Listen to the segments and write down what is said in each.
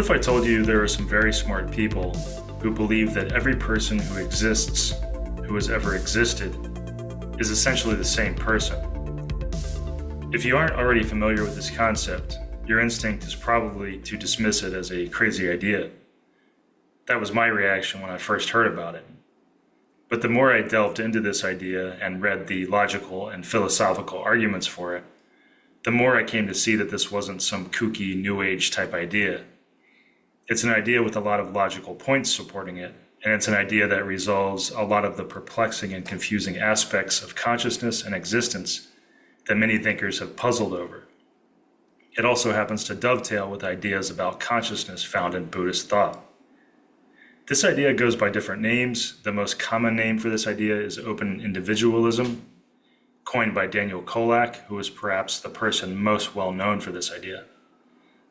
if I told you there are some very smart people who believe that every person who exists, who has ever existed, is essentially the same person? If you aren't already familiar with this concept, your instinct is probably to dismiss it as a crazy idea. That was my reaction when I first heard about it. But the more I delved into this idea and read the logical and philosophical arguments for it, the more I came to see that this wasn't some kooky New Age type idea. It's an idea with a lot of logical points supporting it, and it's an idea that resolves a lot of the perplexing and confusing aspects of consciousness and existence that many thinkers have puzzled over. It also happens to dovetail with ideas about consciousness found in Buddhist thought. This idea goes by different names. The most common name for this idea is Open Individualism, coined by Daniel Kolak, who is perhaps the person most well known for this idea.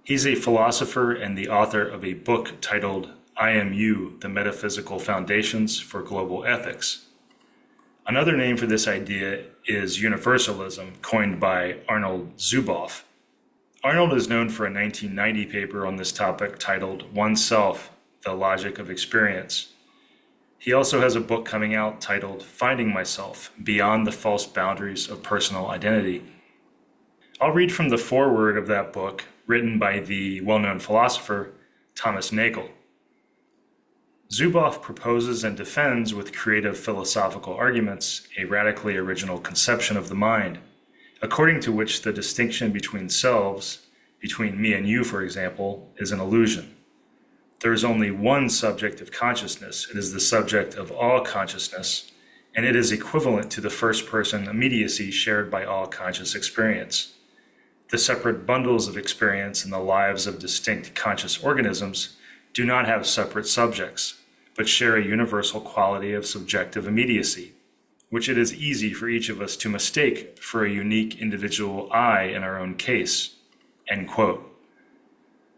He's a philosopher and the author of a book titled I Am You, The Metaphysical Foundations for Global Ethics. Another name for this idea is Universalism, coined by Arnold Zuboff. Arnold is known for a 1990 paper on this topic titled Oneself, The Logic of Experience. He also has a book coming out titled Finding Myself, Beyond the False Boundaries of Personal Identity. I'll read from the foreword of that book, written by the well-known philosopher Thomas Nagel. Zuboff proposes and defends with creative philosophical arguments a radically original conception of the mind, according to which the distinction between selves, between me and you, for example, is an illusion. There is only one subject of consciousness. It is the subject of all consciousness, and it is equivalent to the first-person immediacy shared by all conscious experience. The separate bundles of experience in the lives of distinct conscious organisms do not have separate subjects, but share a universal quality of subjective immediacy, which it is easy for each of us to mistake for a unique individual I in our own case." End quote.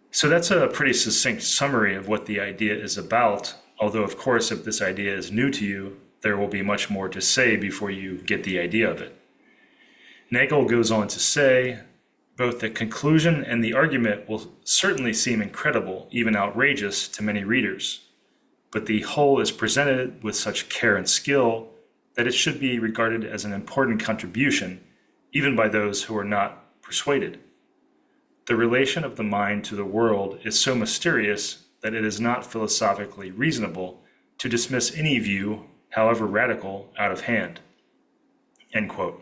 So that's a pretty succinct summary of what the idea is about, although of course if this idea is new to you, there will be much more to say before you get the idea of it. Nagel goes on to say, both the conclusion and the argument will certainly seem incredible, even outrageous to many readers, but the whole is presented with such care and skill that it should be regarded as an important contribution, even by those who are not persuaded. The relation of the mind to the world is so mysterious that it is not philosophically reasonable to dismiss any view, however radical, out of hand. End quote.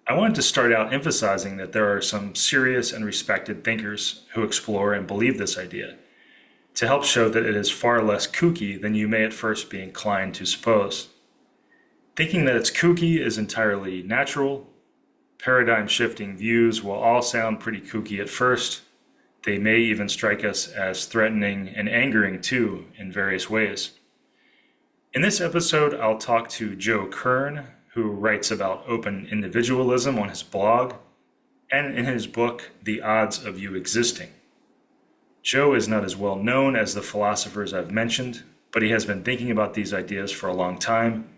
I wanted to start out emphasizing that there are some serious and respected thinkers who explore and believe this idea, to help show that it is far less kooky than you may at first be inclined to suppose. Thinking that it's kooky is entirely natural. Paradigm-shifting views will all sound pretty kooky at first. They may even strike us as threatening and angering too in various ways. In this episode, I'll talk to Joe Kern, who writes about open individualism on his blog, and in his book, The Odds of You Existing. Joe is not as well known as the philosophers I've mentioned, but he has been thinking about these ideas for a long time,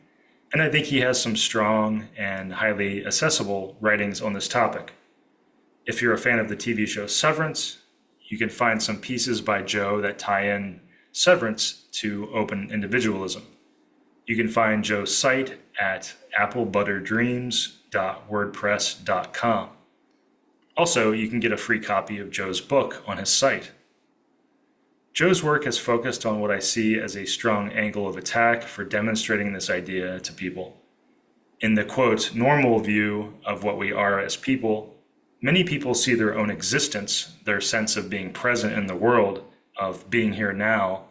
and I think he has some strong and highly accessible writings on this topic. If you're a fan of the TV show Severance, you can find some pieces by Joe that tie in Severance to open individualism. You can find Joe's site at applebutterdreams.wordpress.com. Also, you can get a free copy of Joe's book on his site. Joe's work has focused on what I see as a strong angle of attack for demonstrating this idea to people. In the, quote, normal view of what we are as people, many people see their own existence, their sense of being present in the world, of being here now,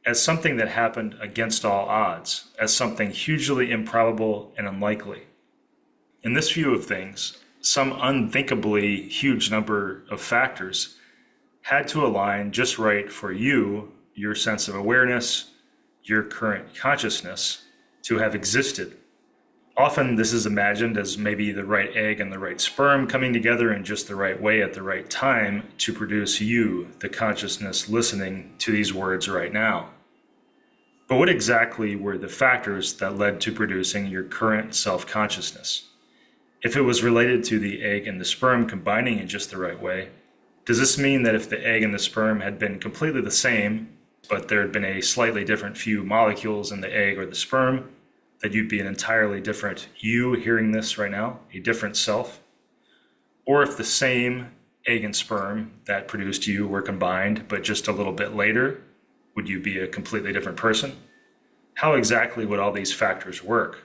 as something that happened against all odds, as something hugely improbable and unlikely. In this view of things, some unthinkably huge number of factors had to align just right for you, your sense of awareness, your current consciousness, to have existed. Often this is imagined as maybe the right egg and the right sperm coming together in just the right way at the right time to produce you, the consciousness listening to these words right now. But what exactly were the factors that led to producing your current self-consciousness? If it was related to the egg and the sperm combining in just the right way, Does this mean that if the egg and the sperm had been completely the same, but there had been a slightly different few molecules in the egg or the sperm, that you'd be an entirely different you hearing this right now, a different self? Or if the same egg and sperm that produced you were combined, but just a little bit later, would you be a completely different person? How exactly would all these factors work?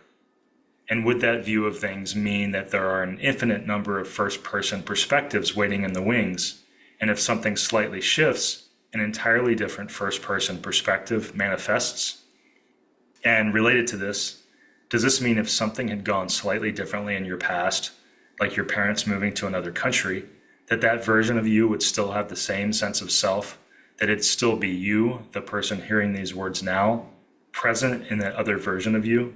And would that view of things mean that there are an infinite number of first-person perspectives waiting in the wings, and if something slightly shifts, an entirely different first-person perspective manifests? And related to this, does this mean if something had gone slightly differently in your past, like your parents moving to another country, that that version of you would still have the same sense of self, that it'd still be you, the person hearing these words now, present in that other version of you?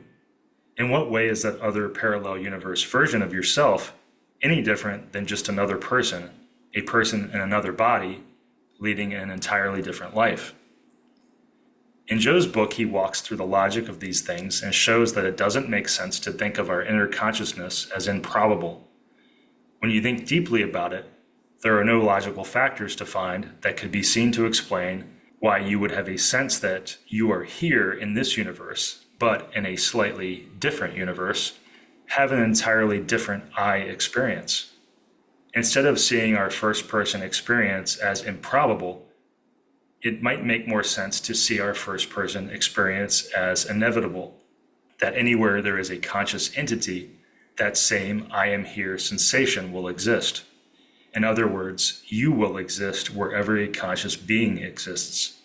In what way is that other parallel universe version of yourself any different than just another person, a person in another body, leading an entirely different life? In Joe's book, he walks through the logic of these things and shows that it doesn't make sense to think of our inner consciousness as improbable. When you think deeply about it, there are no logical factors to find that could be seen to explain why you would have a sense that you are here in this universe, but in a slightly different universe, have an entirely different I experience. Instead of seeing our first-person experience as improbable, it might make more sense to see our first-person experience as inevitable, that anywhere there is a conscious entity, that same I am here sensation will exist. In other words, you will exist wherever a conscious being exists.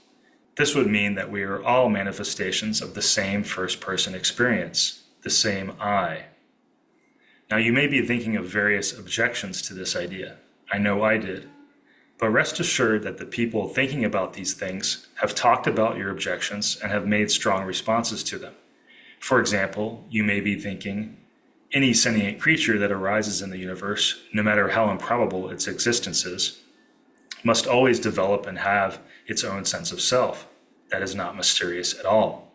This would mean that we are all manifestations of the same first-person experience, the same I. Now, you may be thinking of various objections to this idea. I know I did. But rest assured that the people thinking about these things have talked about your objections and have made strong responses to them. For example, you may be thinking, any sentient creature that arises in the universe, no matter how improbable its existence is, must always develop and have its own sense of self. That is not mysterious at all.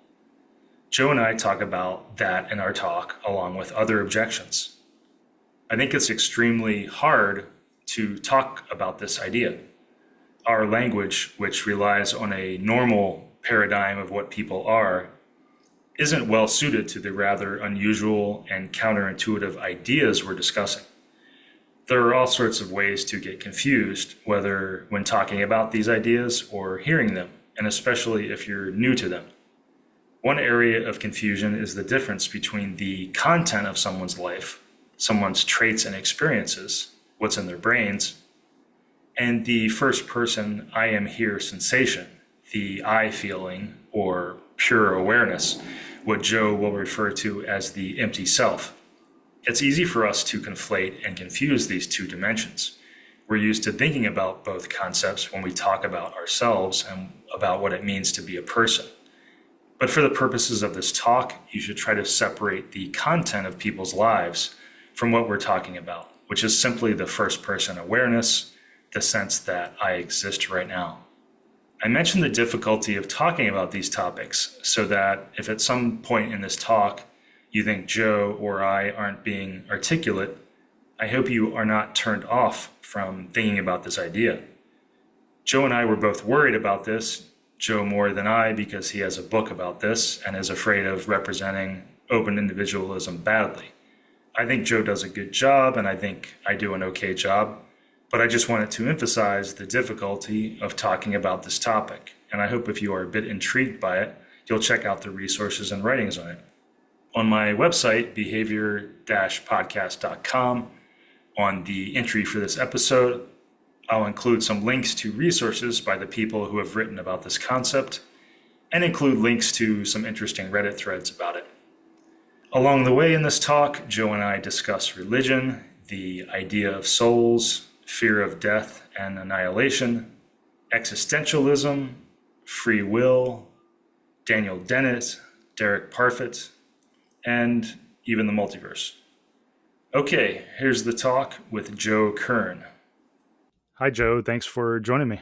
Joe and I talk about that in our talk, along with other objections. I think it's extremely hard to talk about this idea. Our language, which relies on a normal paradigm of what people are, isn't well suited to the rather unusual and counterintuitive ideas we're discussing. There are all sorts of ways to get confused, whether when talking about these ideas or hearing them, and especially if you're new to them. One area of confusion is the difference between the content of someone's life, someone's traits and experiences, what's in their brains, and the first person I am here sensation, the I feeling or pure awareness, what Joe will refer to as the empty self. It's easy for us to conflate and confuse these two dimensions. We're used to thinking about both concepts when we talk about ourselves and about what it means to be a person. But for the purposes of this talk, you should try to separate the content of people's lives from what we're talking about, which is simply the first person awareness, the sense that I exist right now. I mentioned the difficulty of talking about these topics so that if at some point in this talk you think Joe or I aren't being articulate, I hope you are not turned off from thinking about this idea. Joe and I were both worried about this, Joe more than I because he has a book about this and is afraid of representing open individualism badly. I think Joe does a good job and I think I do an okay job, but I just wanted to emphasize the difficulty of talking about this topic. And I hope if you are a bit intrigued by it, you'll check out the resources and writings on it. On my website, behavior-podcast.com, on the entry for this episode, I'll include some links to resources by the people who have written about this concept and include links to some interesting Reddit threads about it. Along the way in this talk, Joe and I discuss religion, the idea of souls, fear of death and annihilation, existentialism, free will, Daniel Dennett, Derek Parfit, and even the multiverse. Okay, here's the talk with Joe Kern. Hi, Joe. Thanks for joining me.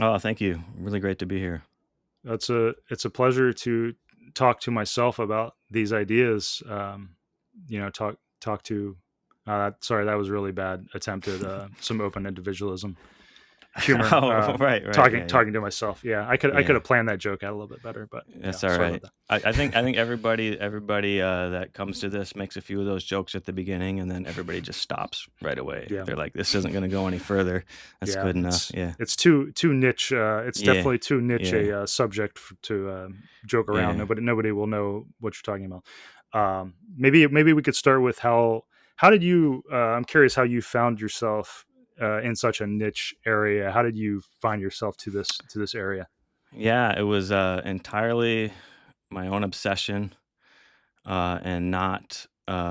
Oh, thank you. Really great to be here. It's a pleasure to talk to myself about these ideas. Talk to Sorry, that was really bad attempt at some open individualism humor. Oh, right, Talking yeah, to myself. Yeah, I could yeah. have planned that joke out a little bit better, but That's all sorry right. about I think everybody that comes to this makes a few of those jokes at the beginning, and then everybody just stops right away. Yeah. They're like, "This isn't going to go any further. That's good enough." Yeah, It's too niche. It's Yeah, definitely too niche yeah, a subject to joke around. yeah. Nobody will know what you're talking about. Maybe we could start with how did you? I'm curious how you found yourself in such a niche area. How did you find yourself to this area? Yeah, it was entirely my own obsession, and not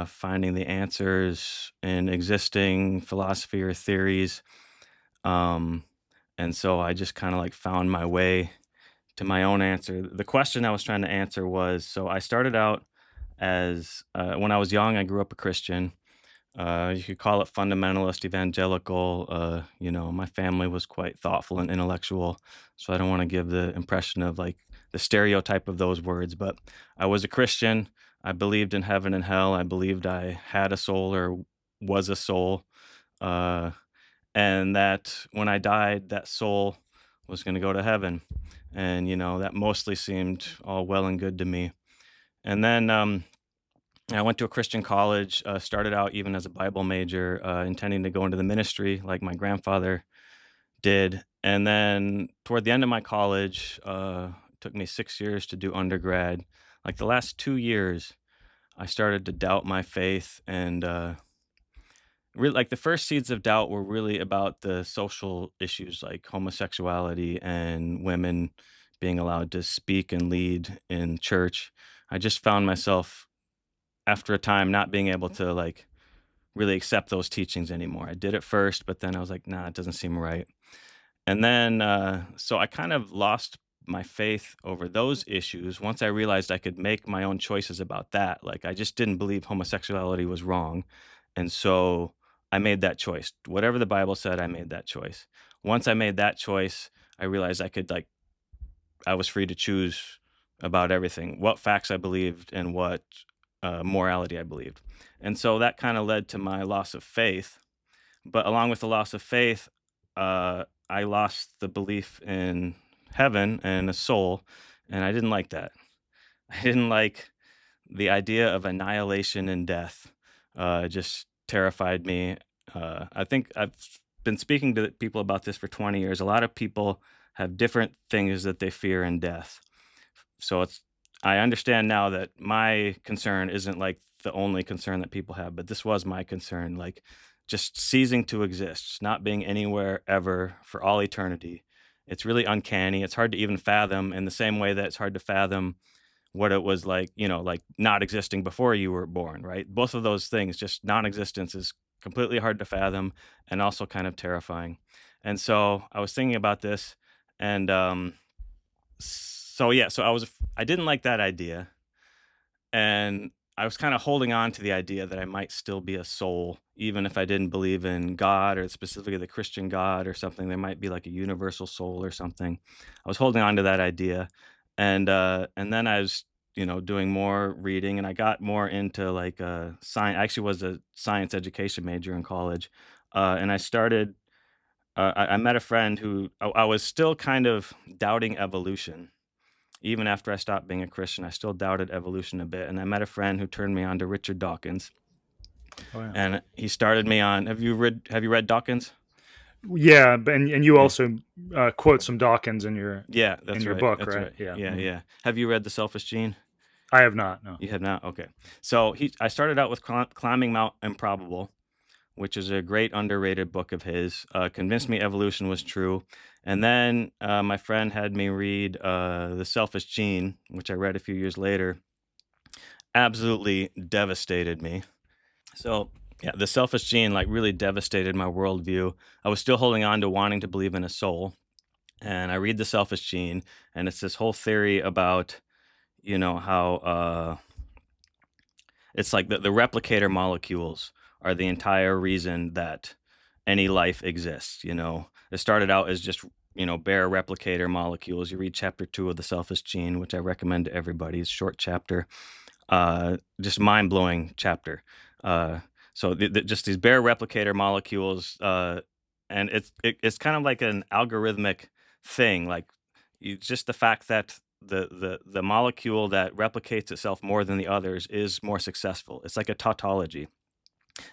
finding the answers in existing philosophy or theories. Um, and so I just kind of like found my way to my own answer. The question I was trying to answer was, so I started out as when I was young, I grew up a Christian. You could call it fundamentalist, evangelical. My family was quite thoughtful and intellectual, so I don't want to give the impression of like the stereotype of those words. But I was a Christian. I believed in heaven and hell. I believed I had a soul or was a soul, uh, and that when I died, that soul was going to go to heaven. And that mostly seemed all well and good to me. And then I went to a Christian college, started out even as a Bible major, intending to go into the ministry like my grandfather did. And then toward the end of my college, it took me 6 years to do undergrad. Like the last 2 years, I started to doubt my faith. And really, like the first seeds of doubt were really about the social issues like homosexuality and women being allowed to speak and lead in church. I just found myself after a time not being able to like really accept those teachings anymore. I did it first, but then I was like, nah, it doesn't seem right. And then so I kind of lost my faith over those issues once I realized I could make my own choices about that. Like I just didn't believe homosexuality was wrong. And so I made that choice. Whatever the Bible said, I made that choice. Once I made that choice, I realized I was free to choose about everything, what facts I believed and what morality I believed. And so that kind of led to my loss of faith. But along with the loss of faith, I lost the belief in heaven and a soul, and I didn't like that. I didn't like the idea of annihilation and death. It just terrified me. I think I've been speaking to people about this for 20 years. A lot of people have different things that they fear in death. So I understand now that my concern isn't like the only concern that people have, but this was my concern, like just ceasing to exist, not being anywhere ever for all eternity. It's really uncanny. It's hard to even fathom in the same way that it's hard to fathom what it was like, like not existing before you were born, right? Both of those things, just non-existence is completely hard to fathom and also kind of terrifying. And so I was thinking about this and so I didn't like that idea, and I was kind of holding on to the idea that I might still be a soul, even if I didn't believe in God or specifically the Christian God or something. There might be like a universal soul or something. I was holding on to that idea, and then I was doing more reading, and I got more into like science. I actually was a science education major in college, and I started. I met a friend who I was still kind of doubting evolution. Even after I stopped being a Christian, I still doubted evolution a bit. And I met a friend who turned me on to Richard Dawkins. Oh, yeah. And he started me on. Have you read Dawkins? Yeah, and you also quote some Dawkins in your That's your right. book, That's right? right. Yeah. Yeah. Have you read The Selfish Gene? I have not. No. You have not? Okay. So I started out with Climbing Mount Improbable, which is a great underrated book of his. Convinced me evolution was true. And then my friend had me read The Selfish Gene, which I read a few years later. Absolutely devastated me. So yeah, The Selfish Gene like really devastated my worldview. I was still holding on to wanting to believe in a soul. And I read The Selfish Gene, and it's this whole theory about, how it's like the replicator molecules are the entire reason that any life exists. It started out as just bare replicator molecules. You read chapter 2 of The Selfish Gene, which I recommend to everybody. It's a short chapter, just mind-blowing chapter. So just these bare replicator molecules, and it's kind of like an algorithmic thing. Like just the fact that the molecule that replicates itself more than the others is more successful. It's like a tautology.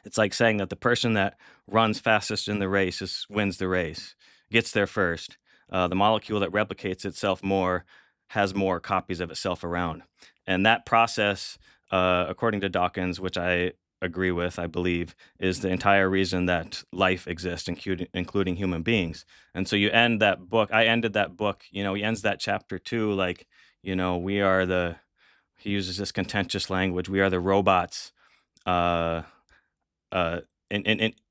It's like saying that the person that runs fastest in the race wins the race, gets there first. The molecule that replicates itself more has more copies of itself around. And that process, according to Dawkins, which I agree with, I believe, is the entire reason that life exists, including human beings. And so you end that book. I ended that book, he ends that chapter too, like, we are he uses this contentious language, we are the robots. Uh, uh,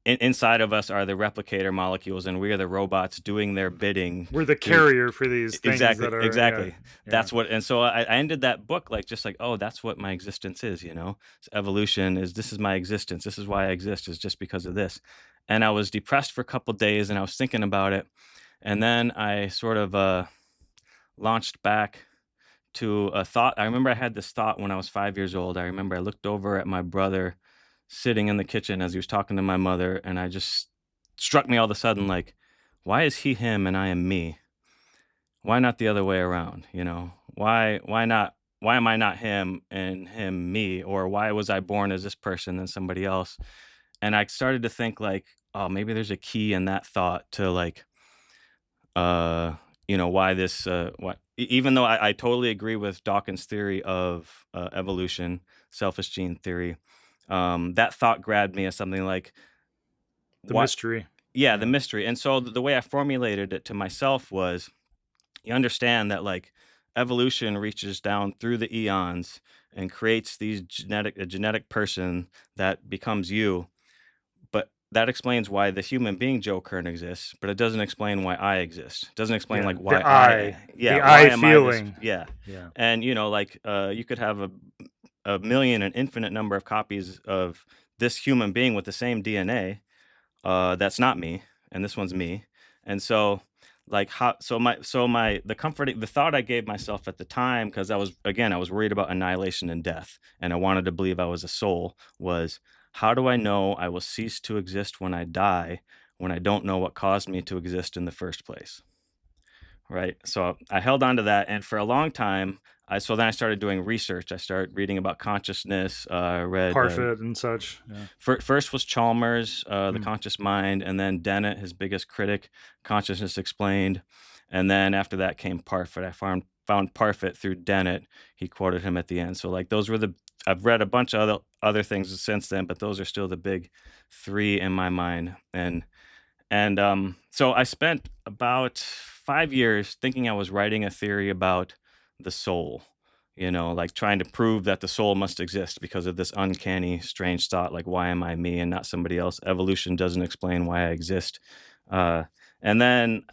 inside of us are the replicator molecules, and we are the robots doing their bidding. We're the carrier for these things Exactly, that are exactly. Yeah. That's what, and so I ended that book like just like, oh, that's what my existence is. So evolution is, this is my existence. This is why I exist, is just because of this. And I was depressed for a couple days, and I was thinking about it, and then I sort of launched back to a thought. I remember I had this thought when I was 5 years old. I remember I looked over at my brother sitting in the kitchen as he was talking to my mother, and I just struck me all of a sudden, like, why is he him and I am me? Why not the other way around? Why am I not him and him me? Or why was I born as this person than somebody else? And I started to think like, oh, maybe there's a key in that thought to like, why this, even though I totally agree with Dawkins' theory of evolution, selfish gene theory, that thought grabbed me as something like the mystery. Yeah, the mystery. And so the way I formulated it to myself was, you understand that like evolution reaches down through the eons and creates a genetic person that becomes you. But that explains why the human being Joe Kern exists, but it doesn't explain why I exist. It doesn't explain like why I feeling. Yeah. And you could have a million, an infinite number of copies of this human being with the same DNA. That's not me, and this one's me. And so the thought I gave myself at the time, because I was worried about annihilation and death, and I wanted to believe I was a soul, was, how do I know I will cease to exist when I die, when I don't know what caused me to exist in the first place? Right. So I held on to that. And for a long time, then I started doing research. I started reading about consciousness. I read Parfit and such. Yeah. First was Chalmers, The Conscious Mind, and then Dennett, his biggest critic, Consciousness Explained. And then after that came Parfit. I found Parfit through Dennett. He quoted him at the end. So like those were I've read a bunch of other things since then, but those are still the big three in my mind. And so I spent about 5 years thinking I was writing a theory about the soul, like trying to prove that the soul must exist because of this uncanny, strange thought, like, why am I me and not somebody else? Evolution doesn't explain why I exist. And then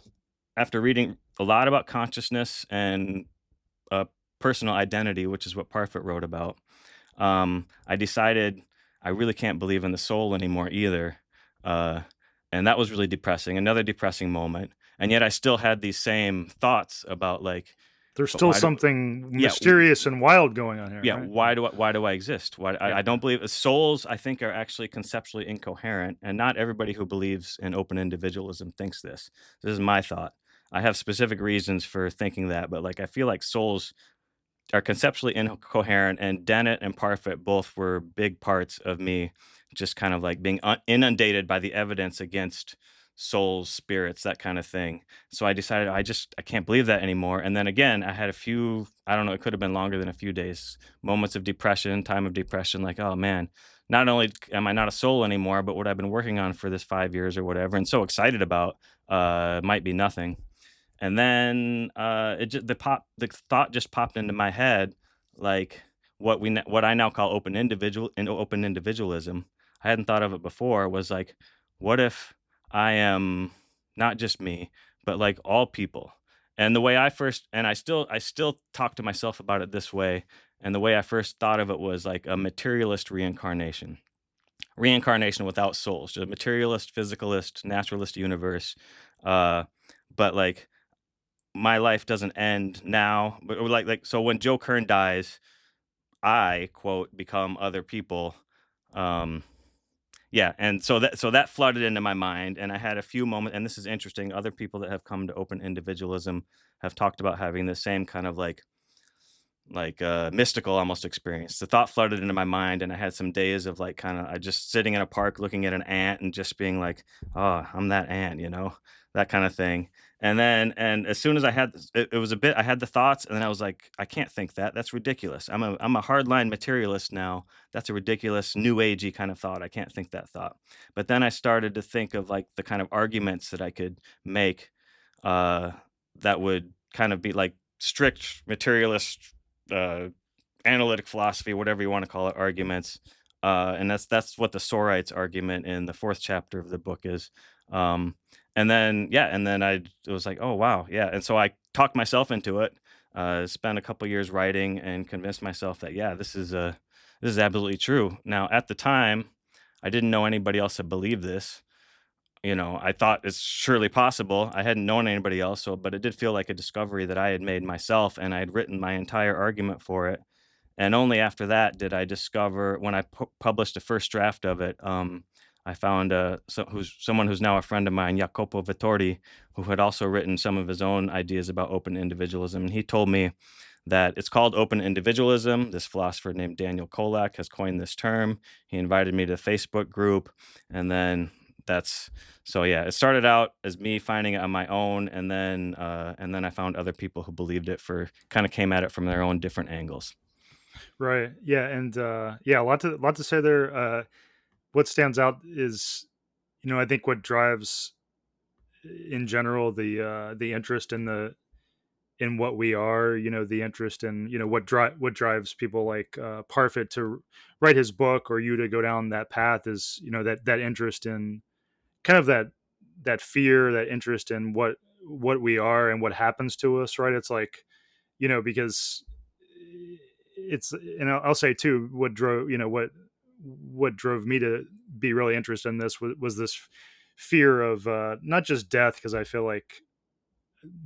after reading a lot about consciousness and personal identity, which is what Parfit wrote about, I decided I really can't believe in the soul anymore either. And that was really depressing, another depressing moment. And yet I still had these same thoughts about like, there's still something mysterious and wild going on here. Yeah. Right? Why do I exist? I don't believe souls, I think, are actually conceptually incoherent, and not everybody who believes in open individualism thinks this. This is my thought. I have specific reasons for thinking that, but like, I feel like souls are conceptually incoherent, and Dennett and Parfit both were big parts of me just kind of like being inundated by the evidence against souls, spirits, that kind of thing. So I decided I can't believe that anymore. And then again, I had a few, I don't know, it could have been longer than a few days, moments of depression, time of depression, like, oh man, not only am I not a soul anymore, but what I've been working on for this 5 years or whatever, and so excited about, might be nothing. And then the thought just popped into my head, like what I now call open individualism. I hadn't thought of it before. Was like, what if I am not just me, but like all people? And the way I still talk to myself about it this way. And the way I first thought of it was like a materialist reincarnation without souls, just a materialist, physicalist, naturalist universe. But like, my life doesn't end now, but so when Joe Kern dies, I, quote, become other people. yeah, and so that flooded into my mind, and I had a few moments. And this is interesting. Other people that have come to open individualism have talked about having the same kind of mystical almost experience. The thought flooded into my mind, and I had some days of like kind of I just sitting in a park looking at an ant and just being like, "Oh, I'm that ant," that kind of thing. And as soon as I had it was a bit, I had the thoughts, and then I was like, "I can't think that. That's ridiculous. I'm a hardline materialist now. That's a ridiculous new agey kind of thought. I can't think that thought." But then I started to think of like the kind of arguments that I could make, uh, that would kind of be like strict materialist, uh, analytic philosophy, whatever you want to call it, arguments. And that's what the Sorites argument in the fourth chapter of the book is. Um, and then it was like, oh wow, yeah. And so I talked myself into it. Spent a couple years writing and convinced myself that yeah, this is absolutely true. Now at the time, I didn't know anybody else that believed this. I thought it's surely possible. I hadn't known anybody else, but it did feel like a discovery that I had made myself, and I had written my entire argument for it. And only after that did I discover, when I published the first draft of it, I found someone who's now a friend of mine, Jacopo Vittori, who had also written some of his own ideas about open individualism. And he told me that it's called open individualism. This philosopher named Daniel Kolak has coined this term. He invited me to the Facebook group, and then that's so yeah. It started out as me finding it on my own, and then I found other people who believed it, for kind of came at it from their own different angles. Right. Yeah. And yeah, a lot to say there. What stands out is, I think what drives in general the interest in what we are, the interest in, what drives people like Parfit to write his book, or you to go down that path, is, that interest in kind of that fear, that interest in what we are and what happens to us, right? It's like, because it's, and I'll say too, what drove me to be really interested in this was this fear of not just death, because I feel like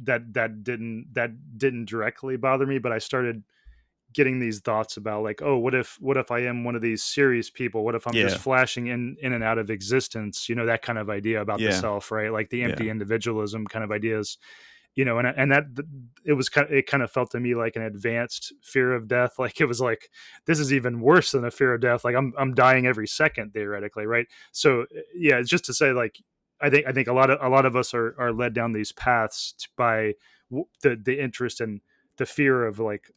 that didn't directly bother me, but I started getting these thoughts about like, oh, what if I am one of these serious people? What if I'm just Yeah, flashing in and out of existence? That kind of idea about the yeah, self, right? Like the yeah, empty individualism kind of ideas. And that it kind of felt to me like an advanced fear of death. Like it was like, this is even worse than a fear of death. Like I'm dying every second, theoretically, right? So yeah, it's just to say, like, I think a lot of us are led down these paths by the interest and the fear of like,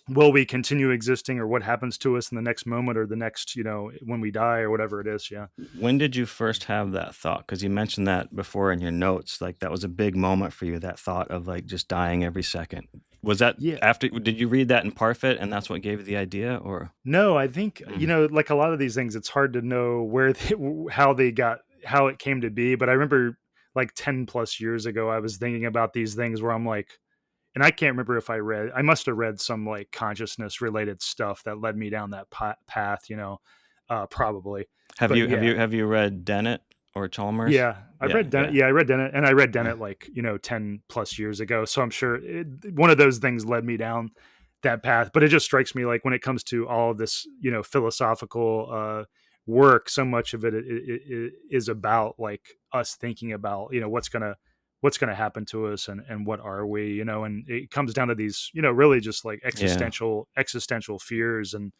will we continue existing, or what happens to us in the next moment, or the next, when we die, or whatever it is. Yeah. When did you first have that thought? Because you mentioned that before in your notes, like that was a big moment for you, that thought of like just dying every second. Was that Yeah. after, did you read that in Parfit and that's what gave you the idea, or? No, I think, Mm, like a lot of these things, it's hard to know how it came to be. But I remember like 10 plus years ago, I was thinking about these things where I'm like, and I can't remember if I must have read some like consciousness related stuff that led me down that path, probably. Have But you have yeah, you have you read Dennett or Chalmers? yeah, I've Yeah, read Dennett. yeah, Yeah, I read Dennett, and I read yeah, Dennett like 10 plus years ago. So I'm sure one of those things led me down that path. But it just strikes me like when it comes to all of this, philosophical work, so much of it is about like us thinking about what's gonna happen to us, and what are we, and it comes down to these, really just like yeah, existential fears, and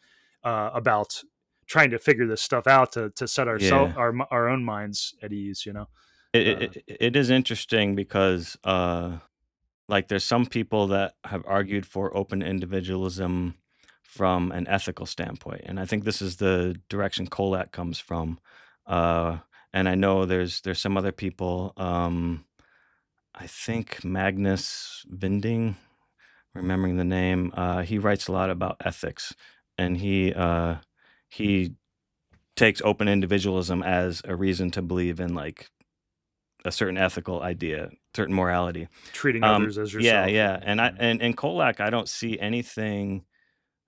about trying to figure this stuff out to set yeah. our own minds at ease. It, it, Uh, it is interesting because like there's some people that have argued for open individualism from an ethical standpoint, and I think this is the direction Kolak comes from. Uh, and I know there's some other people. I think Magnus Vinding, remembering the name, he writes a lot about ethics, and he takes open individualism as a reason to believe in like a certain ethical idea, certain morality. Treating others as Yeah, yourself. yeah, and I Yeah. and Kolak, I don't see anything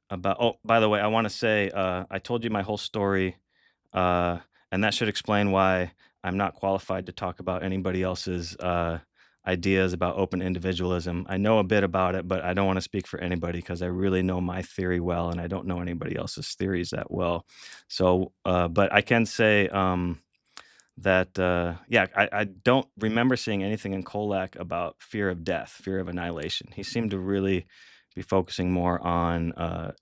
about. Oh, by the way, I want to say, I told you my whole story, uh, and that should explain why I'm not qualified to talk about anybody else's ideas about open individualism. I know a bit about it, but I don't want to speak for anybody because I really know my theory well, and I don't know anybody else's theories that well. So, but I can say that, yeah, I don't remember seeing anything in Kolak about fear of death, fear of annihilation. He seemed to really be focusing more on, as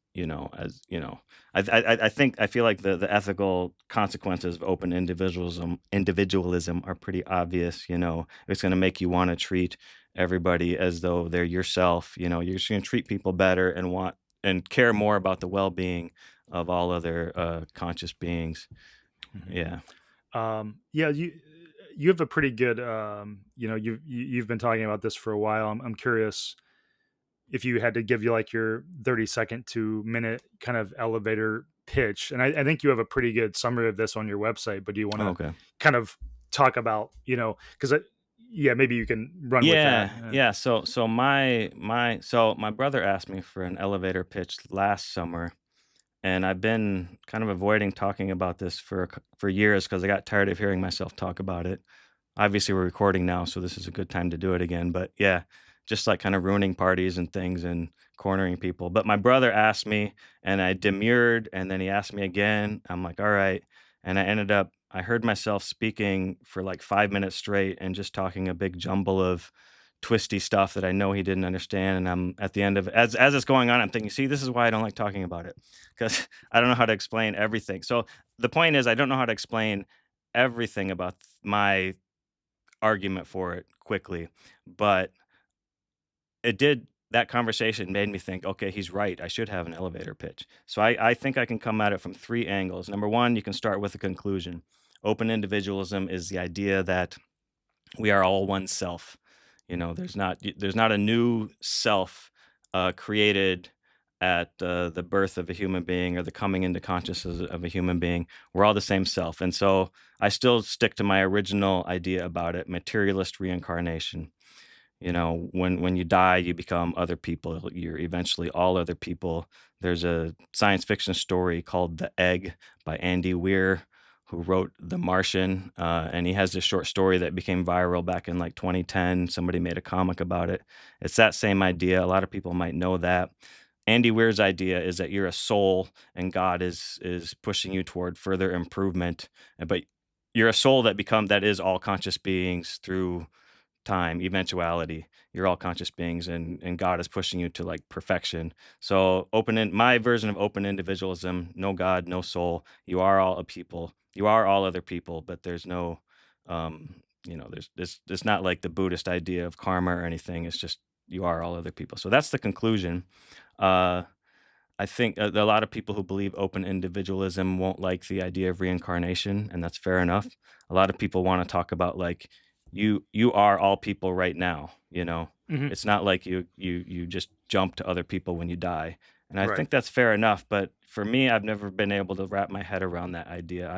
I feel like the ethical consequences of open individualism are pretty obvious. It's going to make you want to treat everybody as though they're yourself. You're just going to treat people better and want and care more about the well-being of all other conscious beings. Mhm. Yeah. Yeah, you have a pretty good, you've been talking about this for a while. I'm curious if you had to give you like your 30-second to minute kind of elevator pitch, and I think you have a pretty good summary of this on your website. But do you want Oh, to okay. kind of talk about, because yeah, maybe you can run with that. Yeah. So my brother asked me for an elevator pitch last summer, and I've been kind of avoiding talking about this for years because I got tired of hearing myself talk about it. Obviously, we're recording now, so this is a good time to do it again. But yeah, just like kind of ruining parties and things and cornering people. But my brother asked me, and I demurred, and then he asked me again. I'm like, all right. And I heard myself speaking for like 5 minutes straight and just talking a big jumble of twisty stuff that I know he didn't understand. And I'm at the end of it, as it's going on, I'm thinking, see, this is why I don't like talking about it because I don't know how to explain everything. So the point is, I don't know how to explain everything about my argument for it quickly, but that conversation made me think, okay, he's right. I should have an elevator pitch. So I think I can come at it from three angles. Number one, you can start with a conclusion. Open individualism is the idea that we are all one self. There's not a new self created at the birth of a human being or the coming into consciousness of a human being. We're all the same self. And so I still stick to my original idea about it, materialist reincarnation. When you die, you become other people. You're eventually all other people. There's a science fiction story called The Egg by Andy Weir, who wrote The Martian. And he has this short story that became viral back in like 2010. Somebody made a comic about it. It's that same idea. A lot of people might know that. Andy Weir's idea is that you're a soul and God is pushing you toward further improvement. But you're a soul that is all conscious beings through time, eventuality. You're all conscious beings, and God is pushing you to like perfection. So my version of open individualism: no God, no soul. You are all a people. You are all other people, but there's no, there's not like the Buddhist idea of karma or anything. It's just you are all other people. So that's the conclusion. Uh, I think a lot of people who believe open individualism won't like the idea of reincarnation, and that's fair enough. A lot of people want to talk about like you are all people right now. Mhm. It's not like you just jump to other people when you die, and I Right. think that's fair enough. But for me, I've never been able to wrap my head around that idea.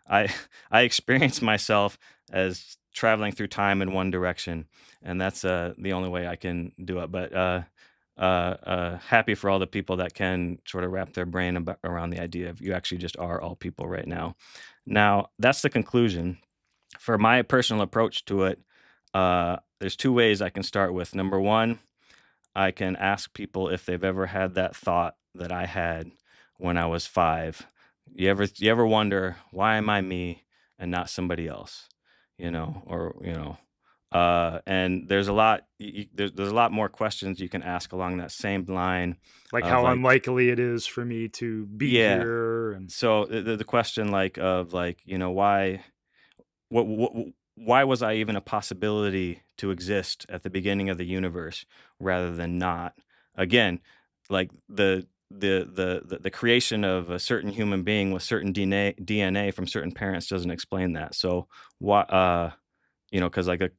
I I experience myself as traveling through time in one direction, and that's the only way I can do it. But happy for all the people that can sort of wrap their brain around the idea of you actually just are all people right now. Now, that's the conclusion. For my personal approach to it, there's two ways I can start with. Number one, I can ask people if they've ever had that thought that I had when I was 5. You ever wonder, why am I me and not somebody else? And there's a lot there's a lot more questions you can ask along that same line Like of how like, unlikely it is for me to be yeah. here, and So the question like of like, why was I even a possibility to exist at the beginning of the universe rather than not? Again, like the creation of a certain human being with certain DNA from certain parents doesn't explain that. So why because like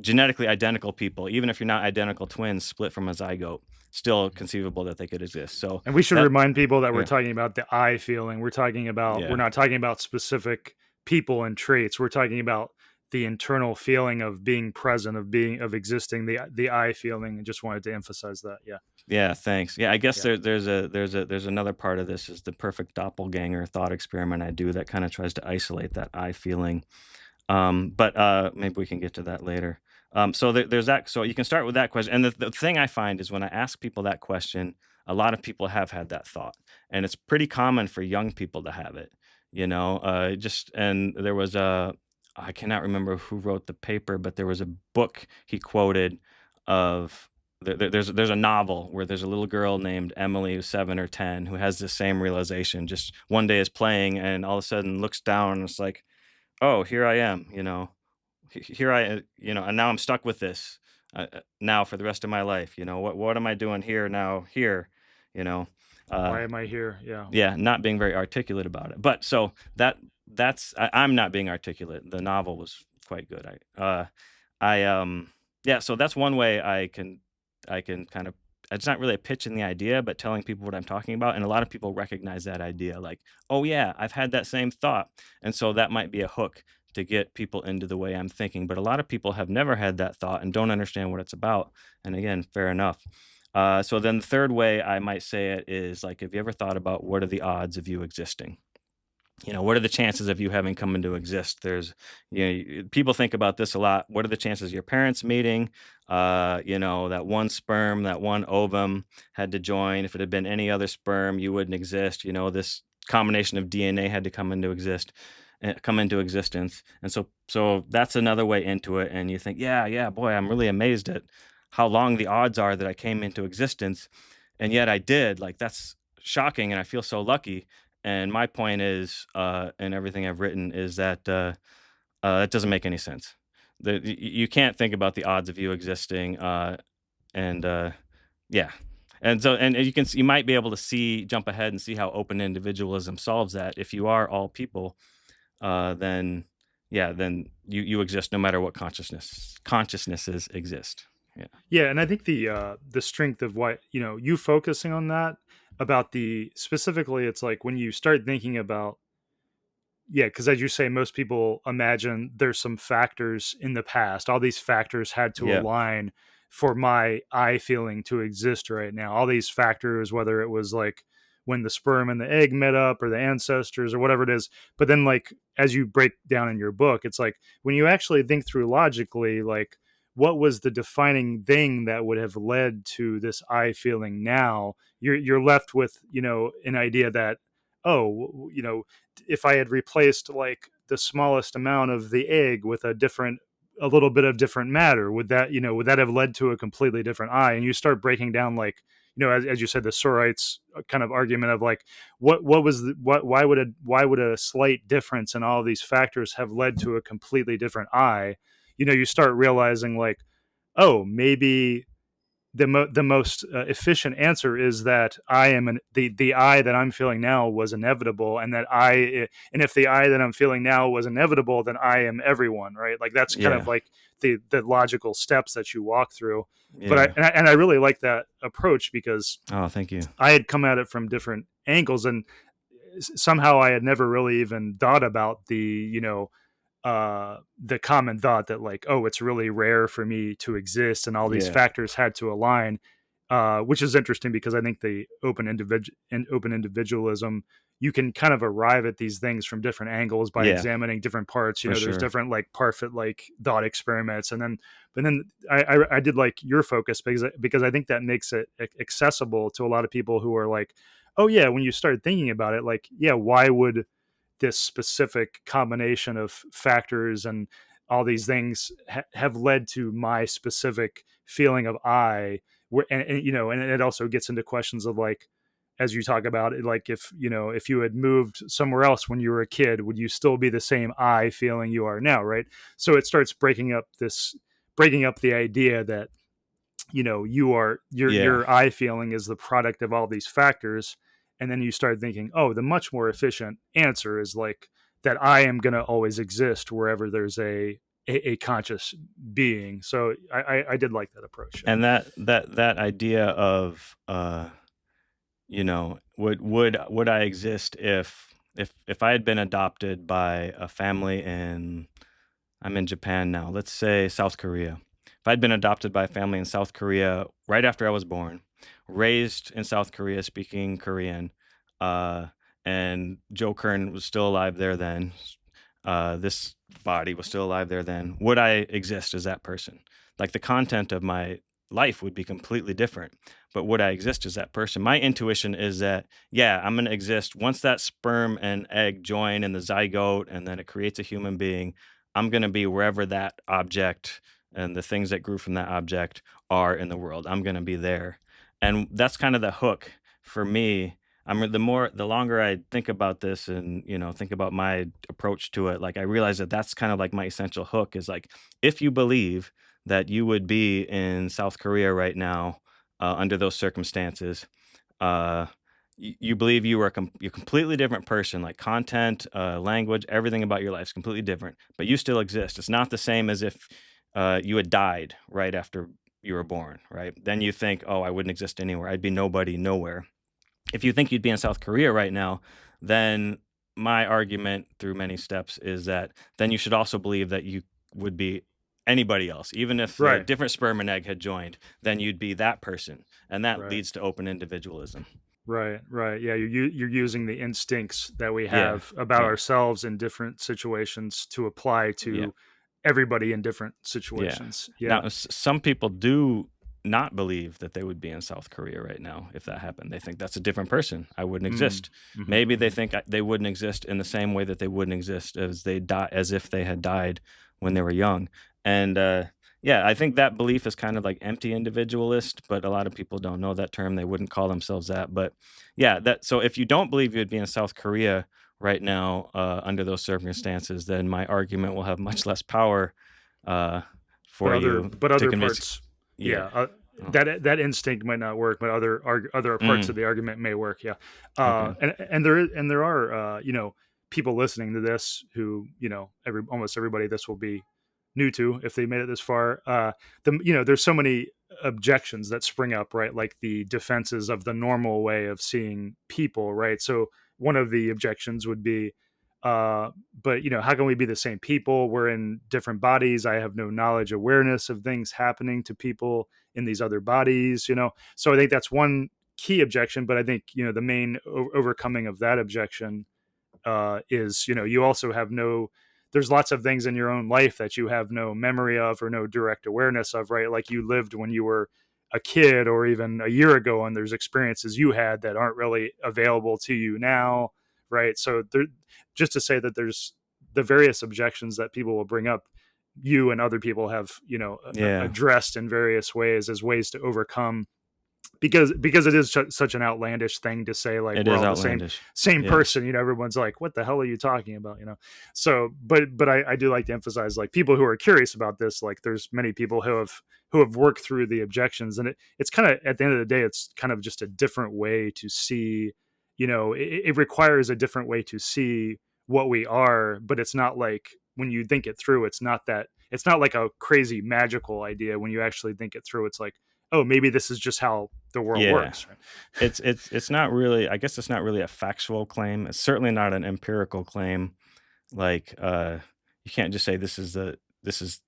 genetically identical people, even if you're not identical twins split from a zygote, still conceivable that they could exist. So we should that remind people that we're yeah, talking about the I feeling. We're yeah. not talking about specific people and traits. We're talking about the internal feeling of being present, of existing, the I feeling, and just wanted to emphasize that. Yeah. Yeah, thanks. Yeah, I guess Yeah. there's another part of this is the perfect doppelganger thought experiment I do that kind of tries to isolate that I feeling. But maybe we can get to that later. So there's that. So you can start with that question. And the thing I find is when I ask people that question, a lot of people have had that thought, and it's pretty common for young people to have it. And there was I cannot remember who wrote the paper, but there was a book he quoted of. There's a novel where there's a little girl named Emily who's 7 or 10 who has the same realization. Just one day is playing and all of a sudden looks down and it's like, oh, here I am, here and now I'm stuck with this now for the rest of my life. What am I doing here now? Here, you know, uh, Why am I here? Yeah. yeah, not being very articulate about it. But so I'm not being articulate. The novel was quite good. Yeah. So that's one way I can kind of. It's not really a pitch in the idea, but telling people what I'm talking about, and a lot of people recognize that idea, like, oh yeah, I've had that same thought, and so that might be a hook to get people into the way I'm thinking. But a lot of people have never had that thought and don't understand what it's about. And again, fair enough. So then the third way I might say it is like, have you ever thought about what are the odds of you existing? What are the chances of you having come into exist? People think about this a lot. What are the chances of your parents meeting? That one sperm, that one ovum had to join. If it had been any other sperm, you wouldn't exist. This combination of DNA had to come into existence. And so that's another way into it. And you think, yeah, boy, I'm really amazed at how long the odds are that I came into existence. And yet I did. Like, that's shocking. And I feel so lucky. And my point is, and everything I've written is that that doesn't make any sense. You can't think about the odds of you existing, and yeah, and you might be able to jump ahead and see how open individualism solves that. If you are all people, then then you exist no matter what consciousnesses exist. Yeah, Yeah, and I think the strength of what you focusing on that about the specifically, it's like when you start thinking about, yeah, because as you say, most people imagine there's some factors in the past. All these factors had to yeah, align for my I feeling to exist right now. All these factors, whether it was like when the sperm and the egg met up or the ancestors or whatever it is. But then, like, as you break down in your book, it's like when you actually think through logically, like, what was the defining thing that would have led to this I feeling now? You're left with, an idea that, oh, if I had replaced like the smallest amount of the egg with a little bit of different matter, would that have led to a completely different eye? And you start breaking down, like, as you said, the Sorites kind of argument of like, why would a slight difference in all of these factors have led to a completely different eye? You start realizing, like, oh, maybe the most efficient answer is that I am the I that I'm feeling now was inevitable, and if the I that I'm feeling now was inevitable, then I am everyone, right? Like, that's kind of yeah, like the logical steps that you walk through. But yeah. I really like that approach because Oh, thank you. I had come at it from different angles, and somehow I had never really even thought about the common thought that, like, oh, it's really rare for me to exist and all these Yeah, factors had to align, which is interesting because I think the open individualism, you can kind of arrive at these things from different angles by yeah, examining different parts. for There's sure. different, like, parfait, like, thought experiments, and then but then I did like your focus because I think that makes it accessible to a lot of people who are like, oh yeah, when you start thinking about it, like, yeah, why would this specific combination of factors and all these things have led to my specific feeling of and it also gets into questions of, like, as you talk about it, like, if you had moved somewhere else when you were a kid, would you still be the same I feeling you are now, right? So it starts breaking up the idea that, Yeah, your I feeling is the product of all these factors. And then you start thinking, oh, the much more efficient answer is, like, that I am going to always exist wherever there's a conscious being. So I did like that approach. Yeah. and that idea of would I exist if I had been adopted by a family in I'm in Japan now, let's say South Korea. If I'd been adopted by a family in South Korea right after I was born, raised in South Korea speaking Korean, uh, and Joe Kern was still alive there then, this body was still alive there then, would I exist as that person? like the content of my life would be completely different. But would I exist as that person? My intuition is that, yeah, I'm going to exist once that sperm and egg join in the zygote and then it creates a human being. I'm going to be wherever that object and the things that grew from that object are in the world. I'm going to be there. And that's kind of the hook for me. The longer I think about this and, think about my approach to it, like I realize that that's kind of like my essential hook is like, if you believe that you would be in South Korea right now, under those circumstances, uh, you believe you're a completely different person, like content, language, everything about your life is completely different, but you still exist. It's not the same as if you had died right after you were born, right? Then you think, oh, I wouldn't exist anywhere. I'd be nobody, nowhere. If you think you'd be in South Korea right now, then my argument through many steps is that then you should also believe that you would be anybody else, even if a Right. different sperm and egg had joined, then you'd be that person, and that Right. leads to open individualism. Right. Yeah, you're using the instincts that we Yeah, have about yeah, ourselves in different situations to apply yeah, to everybody in different yeah. situations. Now, Yeah. some people do not believe that they would be in South Korea right now if that happened. They think that's a different person. I wouldn't exist. Maybe they think they wouldn't exist in the same way that they wouldn't exist as as if they had died when they were young. And yeah, I think that belief is kind of like empty individualist, but a lot of people don't know that term. They wouldn't call themselves that. But yeah, so if you don't believe you'd be in South Korea right now under those circumstances, then my argument will have much less power for you But to other convince. parts, Yeah. yeah, Oh, that instinct might not work, but other parts of mm, the argument may work. Yeah. okay. And there are people listening to this who almost everybody this will be new to if they made it this far. There's so many objections that spring up, right? Like the defenses of the normal way of seeing people, right? So one of the objections would be, but how can we be the same people? We're in different bodies. I have no knowledge, awareness of things happening to people in these other bodies. So I think that's one key objection. But I think the main overcoming of that objection is you also have no. There's lots of things in your own life that you have no memory of or no direct awareness of, right? Like you lived when you were a kid or even a year ago, and there's experiences you had that aren't really available to you now, right? So just to say that there's the various objections that people will bring up, you and other people have Yeah, addressed in various ways as ways to overcome, because it is such an outlandish thing to say, like it we're is all the outlandish. same Yeah. person. Everyone's like, what the hell are you talking about? So but I do like to emphasize, like, people who are curious about this, like there's many people who have worked through the objections, and it's kind of, at the end of the day, it's kind of just a different way to see. It requires a different way to see what we are, but it's not like, when you think it through, it's not like a crazy magical idea. When you actually think it through, it's like, oh, maybe this is just how the world Yeah. works. Right? It's not really, I guess it's not really a factual claim. It's certainly not an empirical claim. Like you can't just say this is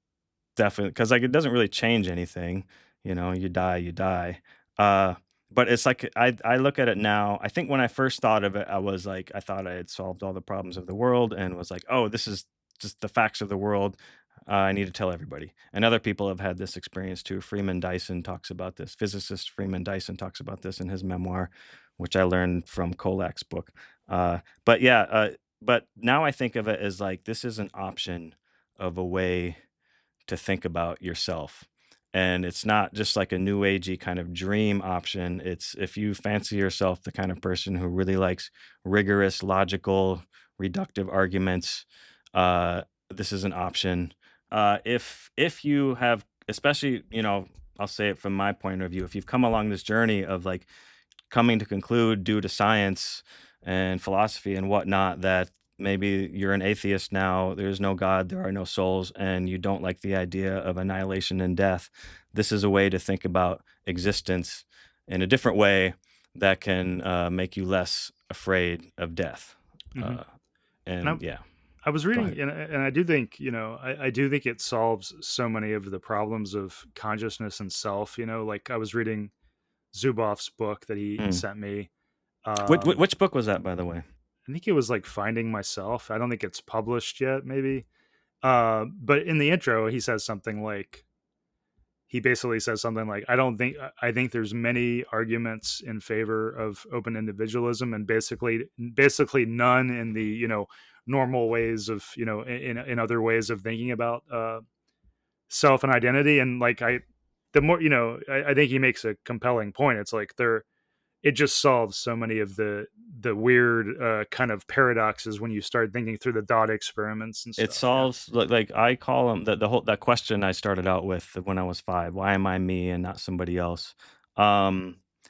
definitely, because like it doesn't really change anything. You die. Uh but it's like I look at it now. I think when I first thought of it, I thought I had solved all the problems of the world and was like, oh, this is just the facts of the world. I need to tell everybody. And other people have had this experience too. Freeman Dyson talks about this. Physicist Freeman Dyson talks about this in his memoir, which I learned from Kolak's book. But yeah, but now I think of it as like this is an option of a way to think about yourself. And it's not just like a new agey kind of dream option. It's, if you fancy yourself the kind of person who really likes rigorous, logical, reductive arguments, this is an option. If you have, especially, I'll say it from my point of view, if you've come along this journey of like coming to conclude due to science and philosophy and whatnot that maybe you're an atheist now, there's no God, there are no souls, and you don't like the idea of annihilation and death, this is a way to think about existence in a different way that can make you less afraid of death. Mm-hmm. And yeah. I was Go reading, ahead. and I do think, I do think it solves so many of the problems of consciousness and self. Like I was reading Zuboff's book that he Mm. sent me. Which book was that, by the way? I think it was like Finding Myself. I don't think it's published yet, maybe. But in the intro, he says something like, he basically says something like, I think there's many arguments in favor of open individualism, and basically none in the, normal ways of, in other ways of thinking about self and identity. And like, the more, I think he makes a compelling point. It's like it just solves so many of the weird kind of paradoxes when you start thinking through the thought experiments and It stuff. Yeah. solves, like I call them, the whole that question I started out with when I was 5. Why am I me and not somebody else?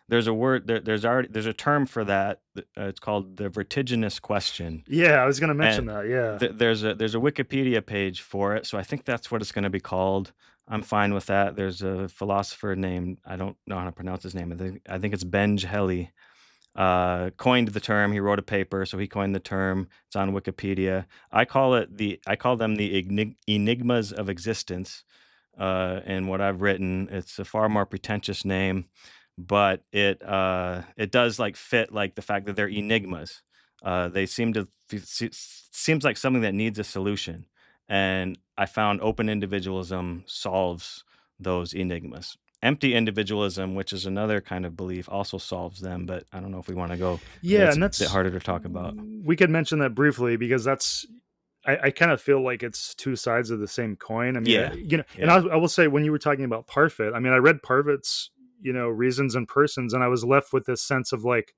There's a word there's a term for that. It's called the vertiginous question. Yeah, I was going to mention And that. Yeah. there's a Wikipedia page for it, so I think that's what it's going to be called. I'm fine with that. There's a philosopher named, I don't know how to pronounce his name. I think it's Benj Helly, coined the term. He wrote a paper, so he coined the term. It's on Wikipedia. I call them the enigmas of existence. In what I've written, it's a far more pretentious name, but it does like fit like the fact that they're enigmas. They seems like something that needs a solution, and I found open individualism solves those enigmas. Empty individualism, which is another kind of belief, also solves them, but I don't know if we want to go. Yeah, It's and a bit harder to talk about. we could mention that briefly, because I kind of feel like it's two sides of the same coin. I mean, Yeah, and yeah, I will say, when you were talking about Parfit, I mean, I read Parfit's, Reasons and Persons, and I was left with this sense of like,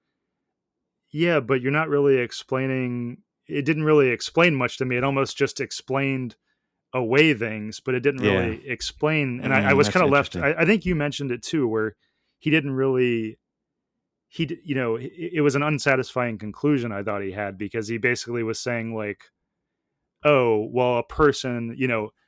yeah, but you're not really explaining. It didn't really explain much to me. It almost just explained away things, but it didn't yeah. really explain. And I was That's kind of left. interesting. I think you mentioned it too, where he didn't really. It was an unsatisfying conclusion I thought he had, because he basically was saying like, oh, well, a person,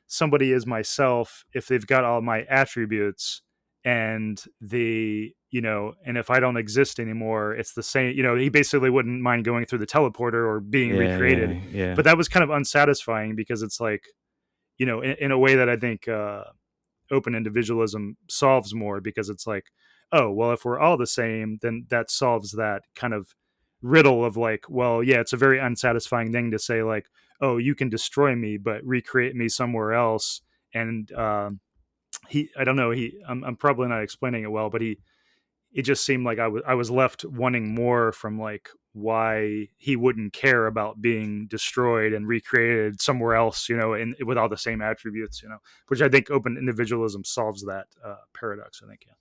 somebody is myself if they've got all my attributes, and and if I don't exist anymore, it's the same. He basically wouldn't mind going through the teleporter or being Yeah, recreated. yeah, yeah. But that was kind of unsatisfying, because it's like, in a way that I think open individualism solves more, because it's like, oh, well, if we're all the same, then that solves that kind of riddle of like, well, yeah, it's a very unsatisfying thing to say like, oh, you can destroy me but recreate me somewhere else. And I don't know, I'm probably not explaining it well, but it just seemed like I was left wanting more from like why he wouldn't care about being destroyed and recreated somewhere else, and with all the same attributes, which I think open individualism solves that paradox. I think, yeah.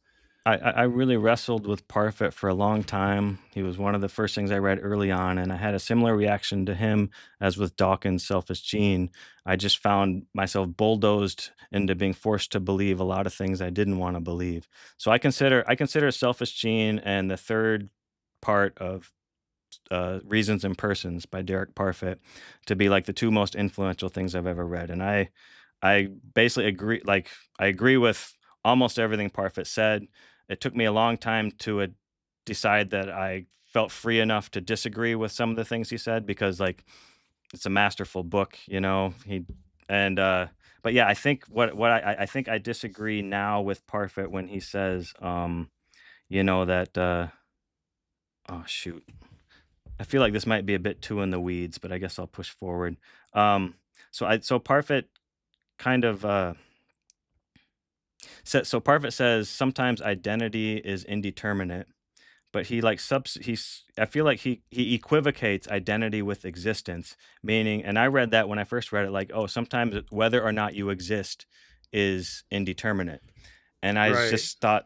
I really wrestled with Parfit for a long time. He was one of the first things I read early on, and I had a similar reaction to him as with Dawkins' Selfish Gene. I just found myself bulldozed into being forced to believe a lot of things I didn't want to believe. So I consider Selfish Gene and the third part of Reasons and Persons by Derek Parfit to be like the two most influential things I've ever read. And I basically agree. Like I agree with almost everything Parfit said. It took me a long time to decide that I felt free enough to disagree with some of the things he said, because like it's a masterful book, and but yeah, I think I think I disagree now with Parfit when he says that oh shoot. I feel like this might be a bit too in the weeds, but I guess I'll push forward. So Parfit kind of Parfit says sometimes identity is indeterminate, but he like he's I feel like he equivocates identity with existence, meaning, and I read that when I first read it, like, oh, sometimes whether or not you exist is indeterminate, and I Right. just thought,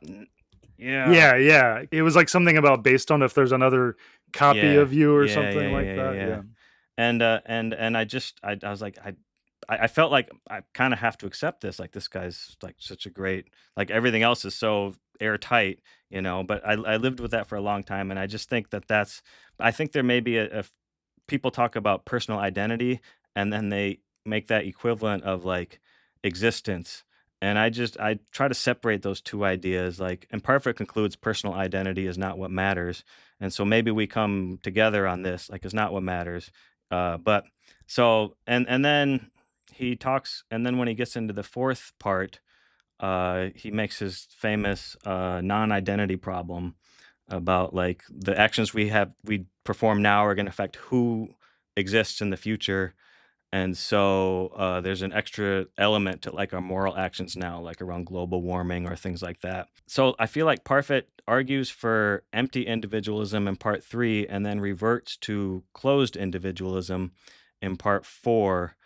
yeah, Yeah. It was like something about based on if there's another copy yeah, of you or yeah, something yeah, like yeah, that. yeah. Yeah. And I was like, I felt like I kind of have to accept this. Like this guy's like such a great, like everything else is so airtight, But I lived with that for a long time, and I just think I think there may be people talk about personal identity, and then they make that equivalent of like existence. And I try to separate those two ideas. Like, and Parfit concludes personal identity is not what matters, and so maybe we come together on this. Like, it's not what matters. But so and then he talks, and then when he gets into the fourth part, he makes his famous non-identity problem about like the actions we perform now are going to affect who exists in the future, And so there's an extra element to like our moral actions now, like around global warming or things like that. So I feel like Parfit argues for empty individualism in part 3 and then reverts to closed individualism in part 4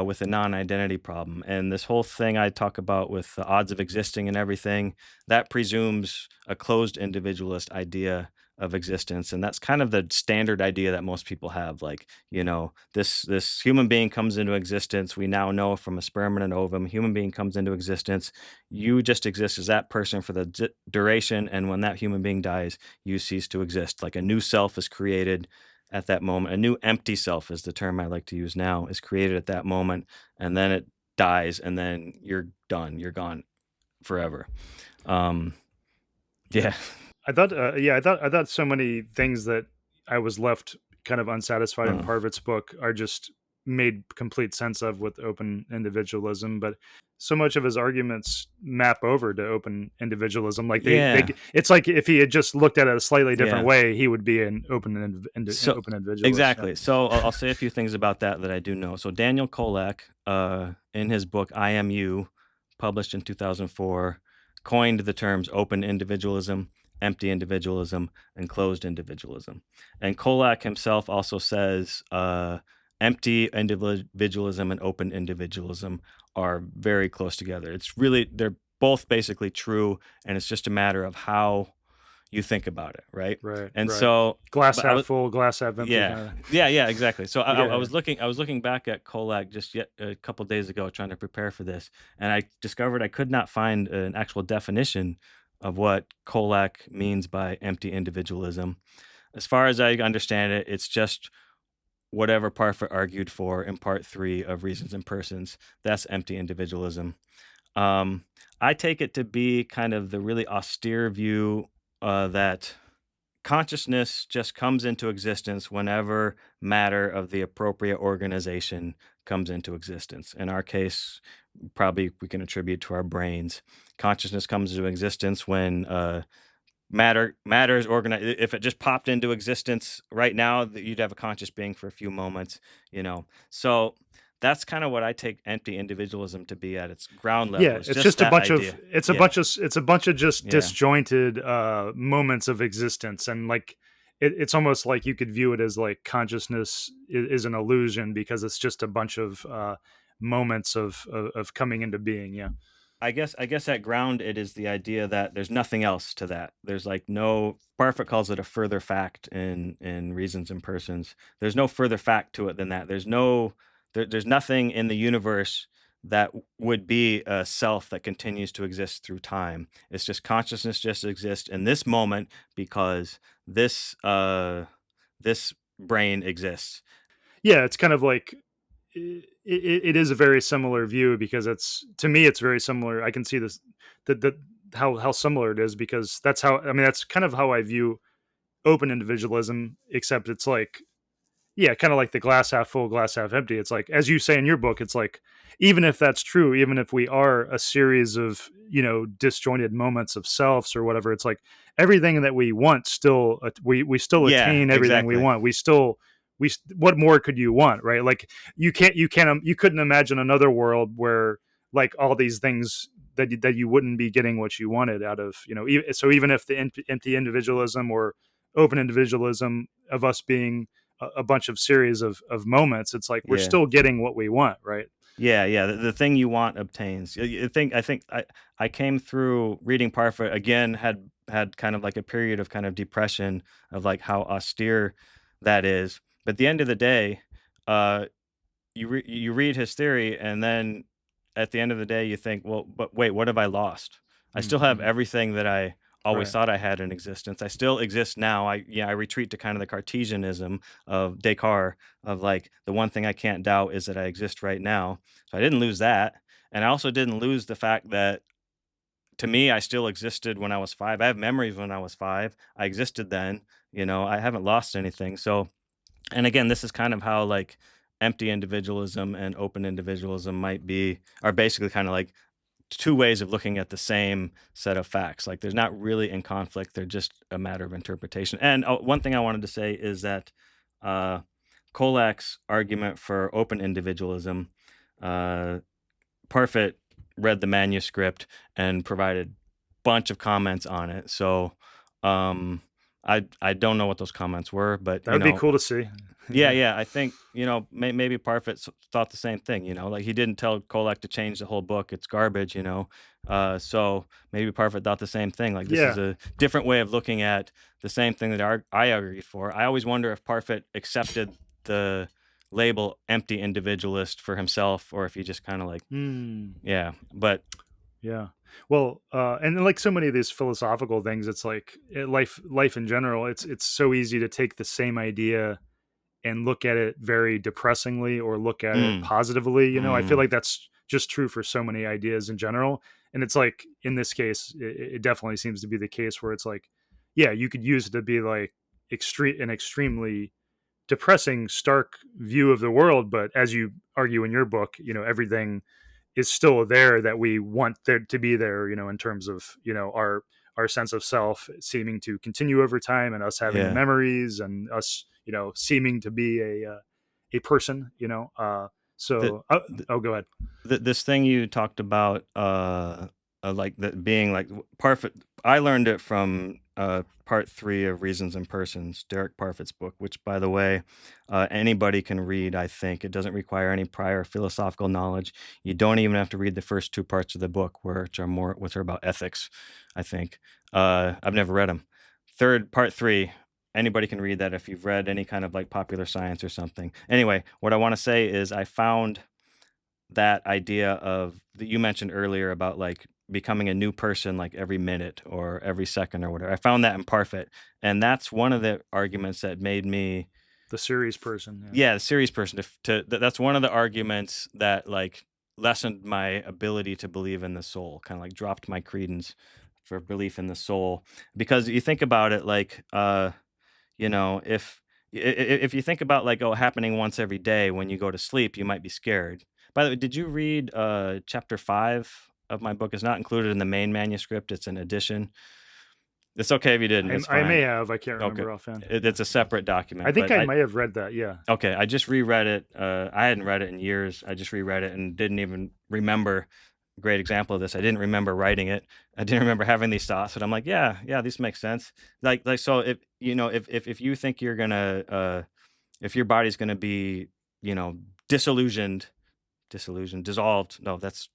with a non-identity problem. And this whole thing I talk about with the odds of existing and everything, that presumes a closed individualist idea of existence. And that's kind of the standard idea that most people have. Like, this human being comes into existence. We now know from a sperm and an ovum, human being comes into existence. You just exist as that person for the duration. And when that human being dies, you cease to exist. Like a new self is created at that moment. A new empty self is the term I like to use now, is created at that moment. And then it dies, and then you're done. You're gone forever. Yeah. I thought, I thought so many things that I was left kind of unsatisfied in Parfit's book are just made complete sense of with open individualism, but so much of his arguments map over to open individualism. Like it's like if he had just looked at it a slightly different way, he would be an open individualist. Exactly. So I'll say a few things about that I do know. So Daniel Kolak, in his book I Am You, published in 2004, coined the terms open individualism, empty individualism, and closed individualism. And Kolak himself also says empty individualism and open individualism are very close together. It's really, they're both basically true, and it's just a matter of how you think about it, right? Right. And right. so glass half full, glass half empty. Yeah, exactly. So I was looking back at Kolak just a couple days ago, trying to prepare for this, and I discovered I could not find an actual definition of what Kolak means by empty individualism. As far as I understand it, it's just whatever Parfit argued for in part 3 of Reasons and Persons. That's empty individualism. I take it to be kind of the really austere view that consciousness just comes into existence whenever matter of the appropriate organization comes into existence. In our case, probably we can attribute to our brains. Consciousness comes into existence when matter is organized. If it just popped into existence right now, you'd have a conscious being for a few moments, So that's kind of what I take empty individualism to be at its ground level. Yeah, it's just a bunch of just disjointed moments of existence, and like it's almost like you could view it as like consciousness is an illusion because it's just a bunch of moments of coming into being. Yeah. I guess at ground it is the idea that there's nothing else to that. There's like no, Parfit calls it a further fact in Reasons and Persons. There's no further fact to it than that. There's nothing in the universe that would be a self that continues to exist through time. It's just consciousness just exists in this moment because this brain exists. Yeah, it's kind of like it is a very similar view because to me it's very similar. I can see this how similar it is because that's kind of how I view open individualism, except it's like, yeah, kind of like the glass half full, glass half empty. It's like, as you say in your book, it's like, even if that's true, even if we are a series of, disjointed moments of selves or whatever, it's like everything that we want still, we still attain everything we want. What more could you want, right? Like you couldn't imagine another world where like all these things that you wouldn't be getting what you wanted out of, so even if the empty individualism or open individualism of us being a bunch of series of moments, it's like we're still getting what we want, right? Yeah. The thing you want obtains. I think I came through reading Parfit again, had kind of like a period of kind of depression of like how austere that is. But at the end of the day, you read his theory, and then at the end of the day, you think, well, but wait, what have I lost? I still have everything that I always thought I had in existence. I still exist now. I retreat to kind of the Cartesianism of Descartes of like the one thing I can't doubt is that I exist right now. So I didn't lose that, and I also didn't lose the fact that to me I still existed when I was 5. I have memories when I was 5. I existed then. I haven't lost anything. So, and again, this is kind of how like empty individualism and open individualism are basically kind of like two ways of looking at the same set of facts. Like there's not really in conflict. They're just a matter of interpretation. And one thing I wanted to say is that Kolak's argument for open individualism, Parfit read the manuscript and provided a bunch of comments on it. So I don't know what those comments were, but That would be cool to see. yeah, I think, maybe Parfit thought the same thing, like he didn't tell Kolak to change the whole book. It's garbage, so maybe Parfit thought the same thing. Like, this is Yeah. a different way of looking at the same thing that I argued for. I always wonder if Parfit accepted the label empty individualist for himself, or if he just kind of like, yeah, but Yeah. Well, and then, like so many of these philosophical things, it's like life in general. It's so easy to take the same idea and look at it very depressingly or look at it mm, positively. I feel mm, like that's just true for so many ideas in general. And it's like in this case, it definitely seems to be the case where it's like, yeah, you could use it to be like an extremely depressing, stark view of the world. But as you argue in your book, everything is still there that we want there to be there, in terms of, our sense of self seeming to continue over time, and us having the yeah. memories, and us, seeming to be a person, The, so go ahead. this thing you talked about, like that being like Parfit. I learned it from part 3 of Reasons and Persons, Derek Parfit's book, which, by the way, anybody can read. I think it doesn't require any prior philosophical knowledge. You don't even have to read the first 2 parts of the book, which are about ethics. I think I've never read them. Part 3. Anybody can read that if you've read any kind of like popular science or something. Anyway, what I want to say is I found that idea of that you mentioned earlier about like becoming a new person like every minute or every second or whatever. I found that in Parfit, and that's one of the arguments that made me The series person. the serious person that's one of the arguments that like lessened my ability to believe in the soul, kind of like dropped my credence for belief in the soul. Because you think about it, like if you think about like, happening once every day when you go to sleep, you might be scared. By the way, did you read chapter 5 of my book? Is not included in the main manuscript. It's an addition. It's okay if you didn't. It's I may fine. have, I can't Okay, remember offhand. it's a separate I document, think but I might have read that. Yeah. okay, I just reread it. I hadn't read it in years. I just reread it and didn't even remember. Great example of this. I didn't remember writing it. I didn't remember having these thoughts, but I'm like, yeah, these make sense. Like so, if you think you're gonna if your body's gonna be, disillusioned, dissolved. No, that's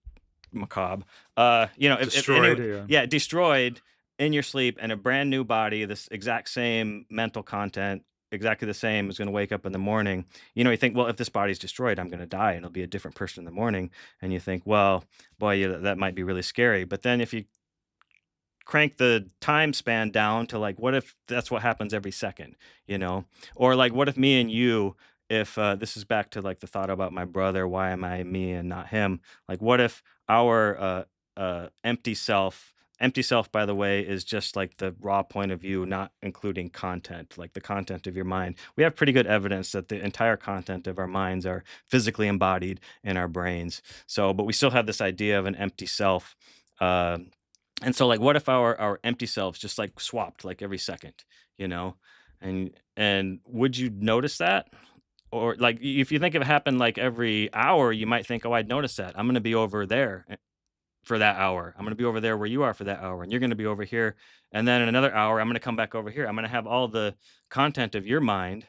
macabre. Destroyed. Destroyed in your sleep, and a brand new body, this exact same mental content, exactly the same, is going to wake up in the morning. You think, well, if this body's destroyed, I'm going to die and I'll be a different person in the morning. And you think, well, boy, that might be really scary. But then if you crank the time span down to like, what if that's what happens every second, or like, what if me and you, if this is back to like the thought about my brother, why am I me and not him? Like, what if our empty self, by the way, is just like the raw point of view, not including content, like the content of your mind. We have pretty good evidence that the entire content of our minds are physically embodied in our brains. So, but we still have this idea of an empty self. And so, like, what if our empty selves just like swapped like every second, you know? And would you notice that? Or like, if you think it happened like every hour, you might think, oh, I'd notice that. I'm going to be over there for that hour. I'm going to be over there where you are for that hour, and you're going to be over here. And then in another hour, I'm going to come back over here. I'm going to have all the content of your mind.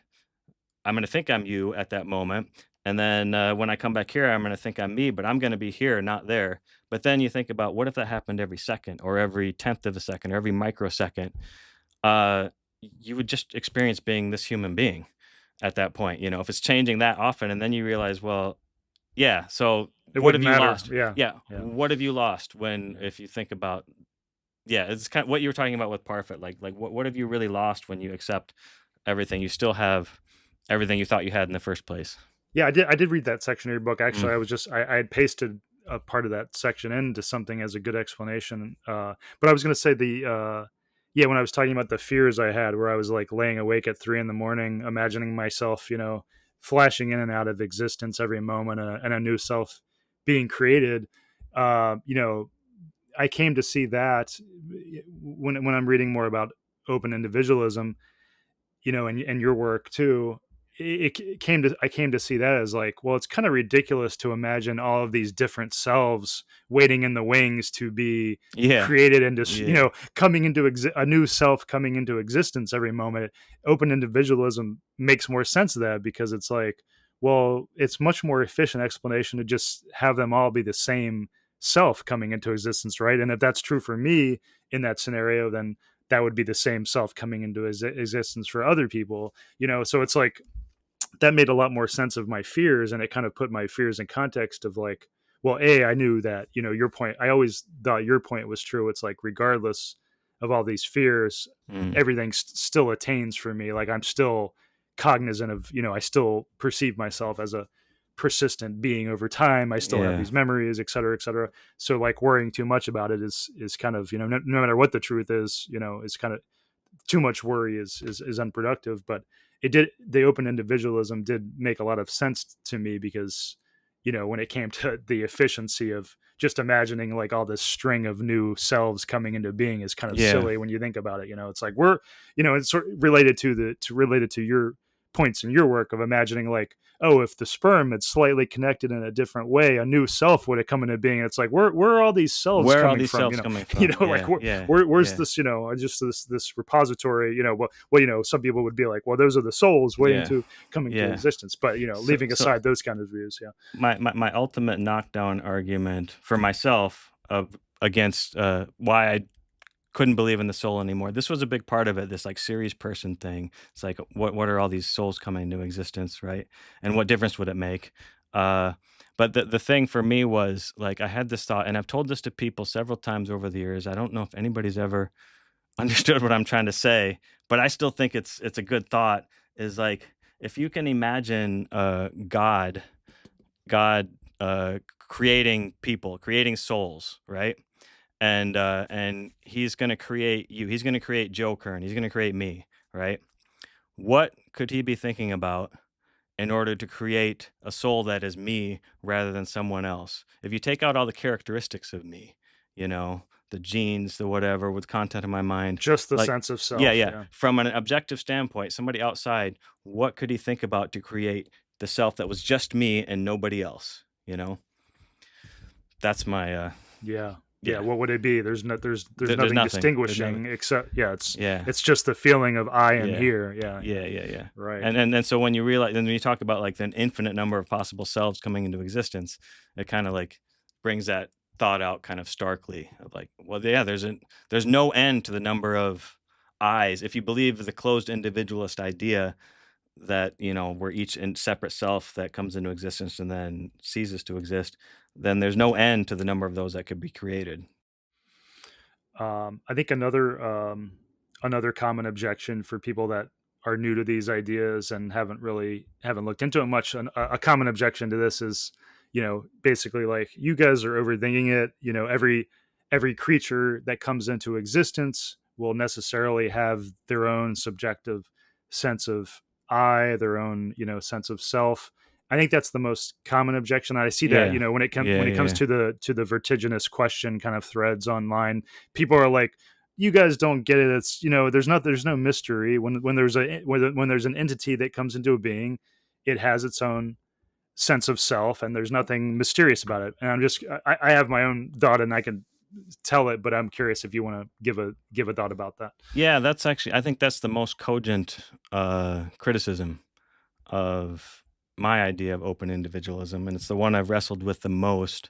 I'm going to think I'm you at that moment. And then when I come back here, I'm going to think I'm me, but I'm going to be here, not there. But then you think about, what if that happened every second or every tenth of a second or every microsecond? You would just experience being this human being at that point, if it's changing that often. And then you realize, well, yeah, so It what have wouldn't you matter. lost? Yeah. What have you lost if you think about, it's kind of what you were talking about with Parfit. Like what have you really lost when you accept everything? You still have everything you thought you had in the first place. Yeah, I did read that section of your book. Actually, Mm. I had pasted a part of that section into something as a good explanation. But I was going to say when I was talking about the fears I had, where I was like laying awake at 3 a.m, imagining myself, flashing in and out of existence every moment, and a new self being created. I came to see that when I'm reading more about open individualism, and your work too, I came to see that as like, well, it's kind of ridiculous to imagine all of these different selves waiting in the wings to be Yeah. created and just, Yeah. coming into a new self coming into existence every moment. Open individualism makes more sense of that, because it's like, well, it's much more efficient explanation to just have them all be the same self coming into existence, right? And if that's true for me in that scenario, then that would be the same self coming into existence for other people, so it's like, that made a lot more sense of my fears, and it kind of put my fears in context of like, well, I knew that, your point, I always thought your point was true. It's like, regardless of all these fears, Mm. everything still attains for me. Like, I'm still cognizant of, I still perceive myself as a persistent being over time. I still have Yeah. these memories, et cetera, et cetera. So like, worrying too much about it is kind of, no matter what the truth is, is kind of, too much worry is unproductive. But the open individualism did make a lot of sense to me, because when it came to the efficiency of just imagining like all this string of new selves coming into being is kind of Yeah. silly when you think about it. It's like, it's sort of related to your points in your work of imagining like, oh, if the sperm had slightly connected in a different way, a new self would have come into being. It's like, where are all these selves Where are all coming these from? selves coming from? Like, Yeah. Yeah. where's Yeah. this, just this repository, some people would be like, well, those are the souls waiting Yeah. to come into Yeah. existence. But, So, leaving so aside those kind of views. Yeah. my ultimate knockdown argument for myself of against why I couldn't believe in the soul anymore. This was a big part of it. This like series person thing. It's like, what are all these souls coming into existence, right? And what difference would it make? Uh, but the thing for me was like, I had this thought, and I've told this to people several times over the years. I don't know if anybody's ever understood what I'm trying to say, but I still think it's a good thought. Is like, if you can imagine God creating people, creating souls, right? And he's going to create you. He's going to create Joe Kern. He's going to create me, right? What could he be thinking about in order to create a soul that is me rather than someone else? If you take out all the characteristics of me, the genes, the whatever, with content in my mind, Just the like, sense of yeah, self. yeah. Yeah. From an objective standpoint, somebody outside, what could he think about to create the self that was just me and nobody else? That's my Yeah. Yeah. yeah. What would it be? There's There's nothing nothing. There's nothing. distinguishing, except, yeah, Yeah. it's just the feeling of I am Yeah. here. Yeah. Yeah, yeah, yeah. Right. And so when you realize, then when you talk about like the infinite number of possible selves coming into existence, it kind of like brings that thought out kind of starkly of like, well, yeah, there's no end to the number of eyes. If you believe the closed individualist idea that, we're each in separate self that comes into existence and then ceases to exist, then there's no end to the number of those that could be created. I think another common objection for people that are new to these ideas and haven't looked into it much. A common objection to this is, basically like, you guys are overthinking it. Every creature that comes into existence will necessarily have their own subjective sense of I, their own, sense of self. I think that's the most common objection. I see that, Yeah. when it Yeah, comes yeah. to the vertiginous question kind of threads online, people are like, you guys don't get it. It's, there's no mystery when there's an entity that comes into a being, it has its own sense of self, and there's nothing mysterious about it. And I have my own thought, and I can tell it, but I'm curious if you want to give a thought about that. Yeah, I think that's the most cogent criticism of my idea of open individualism. And it's the one I've wrestled with the most,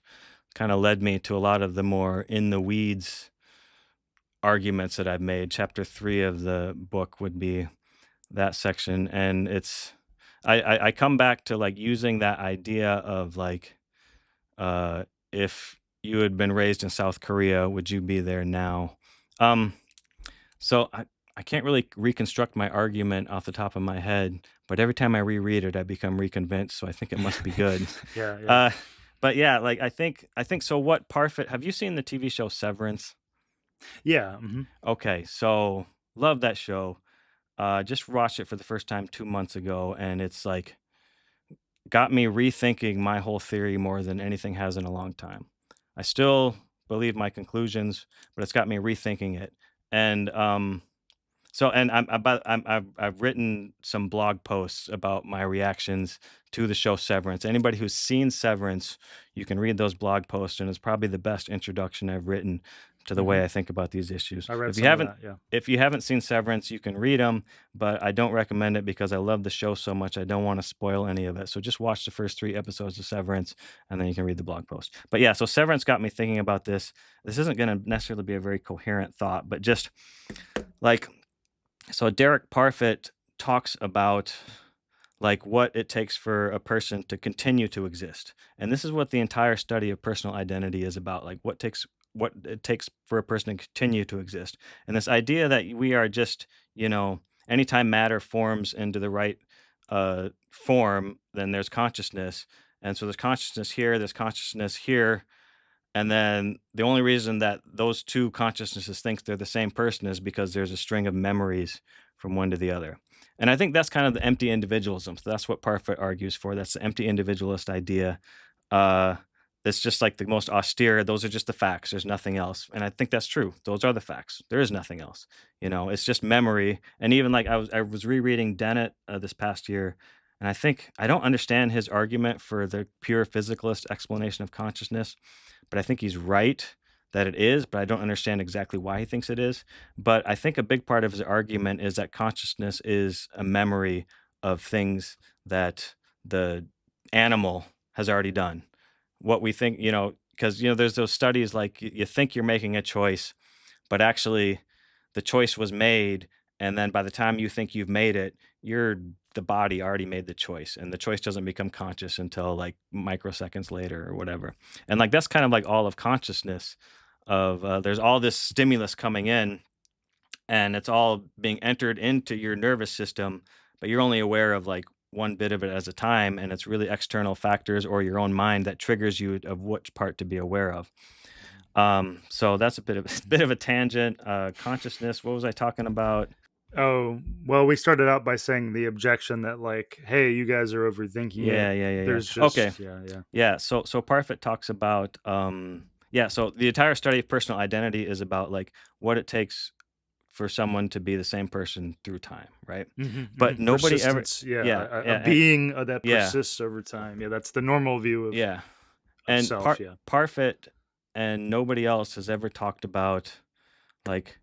kind of led me to a lot of the more in the weeds arguments that I've made. Chapter 3 of the book would be that section. And I come back to like using that idea of like, if you had been raised in South Korea, would you be there now? So I can't really reconstruct my argument off the top of my head, but every time I reread it, I become reconvinced. So I think it must be good. Yeah. But yeah, like I think so. What Parfit? Have you seen the TV show Severance? Yeah. Mm-hmm. Okay, so love that show. Just watched it for the first time 2 months ago, and it's like got me rethinking my whole theory more than anything has in a long time. I still believe my conclusions, but it's got me rethinking it. And So, and I've written some blog posts about my reactions to the show Severance. Anybody who's seen Severance, you can read those blog posts, and it's probably the best introduction I've written to the way I think about these issues. I read some of that. Yeah. If you haven't seen Severance, you can read them, but I don't recommend it because I love the show so much. I don't want to spoil any of it. So just watch the first 3 episodes of Severance, and then you can read the blog post. But yeah, so Severance got me thinking about this. This isn't going to necessarily be a very coherent thought, but just like, so Derek Parfit talks about like what it takes for a person to continue to exist. And this is what the entire study of personal identity is about, like what it takes for a person to continue to exist. And this idea that we are just, anytime matter forms into the right form, then there's consciousness. And so there's consciousness here, there's consciousness here, and then the only reason that those two consciousnesses think they're the same person is because there's a string of memories from one to the other. And I think that's kind of the empty individualism. So that's what Parfit argues for. That's the empty individualist idea. It's just like the most austere. Those are just the facts. There's nothing else. And I think that's true. Those are the facts. There is nothing else. It's just memory. And even like I was rereading Dennett this past year, and I don't understand his argument for the pure physicalist explanation of consciousness, but I think he's right that it is, but I don't understand exactly why he thinks it is. But I think a big part of his argument is that consciousness is a memory of things that the animal has already done. What we think, because, there's those studies like you think you're making a choice, but actually the choice was made. And then by the time you think you've made it, the body already made the choice, and the choice doesn't become conscious until like microseconds later or whatever. And like that's kind of like all of consciousness of there's all this stimulus coming in, and it's all being entered into your nervous system, but you're only aware of like one bit of it at a time, and it's really external factors or your own mind that triggers you of which part to be aware of. So that's a bit of a tangent. Consciousness. What was I talking about? Oh, well, we started out by saying the objection that like, hey, you guys are overthinking Yeah. There's just Okay. Yeah. So Parfit talks about so the entire study of personal identity is about like what it takes for someone to be the same person through time, right? But nobody ever a being that Yeah. persists over time. Yeah, that's the normal view of Yeah. And self. Parfit and nobody else has ever talked about like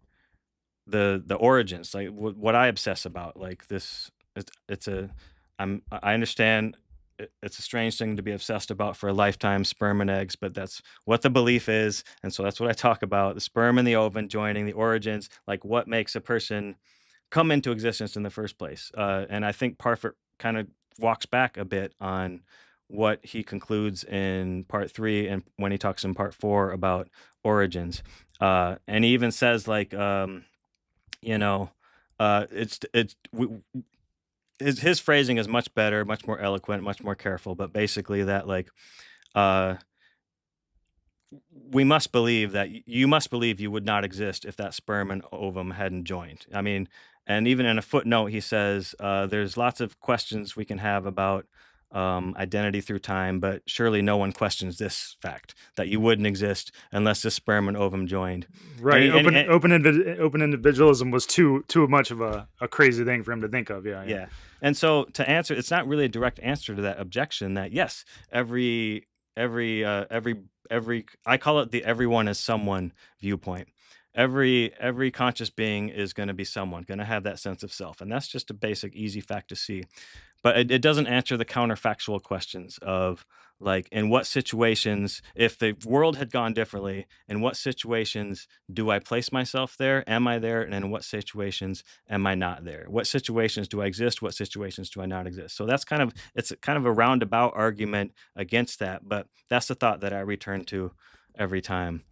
the origins, like what I obsess about. Like this, I understand it's a strange thing to be obsessed about for a lifetime, sperm and eggs, but that's what the belief is, and so that's what I talk about: the sperm and the ovum joining, the origins, like what makes a person come into existence in the first place. And I think Parfit kind of walks back a bit on what he concludes in part 3 and when he talks in part 4 about origins. And he even says like, his phrasing is much better, much more eloquent, much more careful, but basically that like, we must believe that you must believe you would not exist if that sperm and ovum hadn't joined. I mean, and even in a footnote, he says there's lots of questions we can have about identity through time, but surely no one questions this fact that you wouldn't exist unless the sperm and ovum joined. Right. Open individualism was too much of a crazy thing for him to think of. Yeah. And so to answer, it's not really a direct answer to that objection that yes, every I call it the everyone is someone viewpoint. Every conscious being is going to be someone, going to have that sense of self, and that's just a basic, easy fact to see. But it doesn't answer the counterfactual questions of like, in what situations, if the world had gone differently, in what situations do I place myself there? Am I there? And in what situations am I not there? What situations do I exist? What situations do I not exist? So it's kind of a roundabout argument against that, but that's the thought that I return to every time.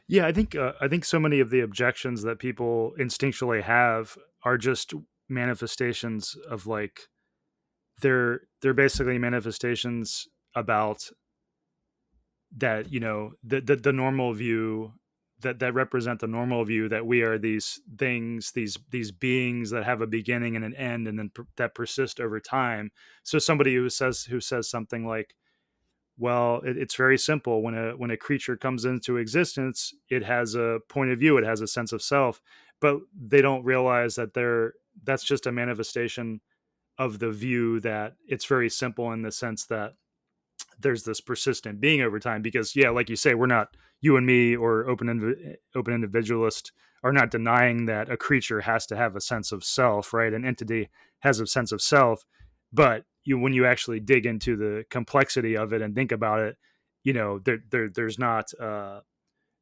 Yeah, I think so many of the objections that people instinctually have are just manifestations of like they're basically manifestations about that, the normal view that represent the normal view that we are these things, these beings that have a beginning and an end, and then that persist over time. So somebody who says something like, well, it's very simple. When a creature comes into existence, it has a point of view, it has a sense of self, but they don't realize that that's just a manifestation of the view that it's very simple in the sense that there's this persistent being over time. Because yeah, like you say, we're not, you and me or open individualist are not denying that a creature has to have a sense of self, right? An entity has a sense of self, but when you actually dig into the complexity of it and think about it, there's not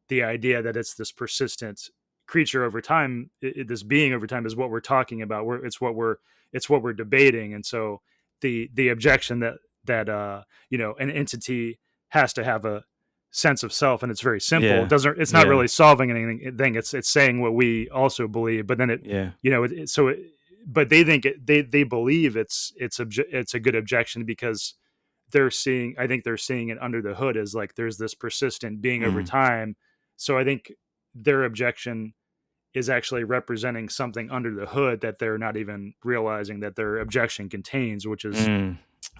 the idea that it's this persistent creature over time. This being over time is what we're talking about. It's what we're debating. And so the objection that an entity has to have a sense of self, and it's very simple. Yeah. It doesn't. It's not Yeah. really solving anything. It's saying what we also believe. But then but they think they believe it's a good objection because I think they're seeing it under the hood as like there's this persistent being over time. So I think their objection is actually representing something under the hood that they're not even realizing that their objection contains, which is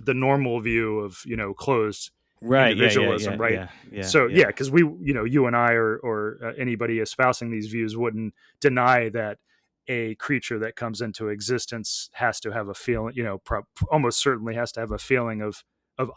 the normal view of, closed Right. individualism, right? Yeah. So yeah, because you and I or anybody espousing these views wouldn't deny that a creature that comes into existence has to have a feeling, almost certainly has to have a feeling of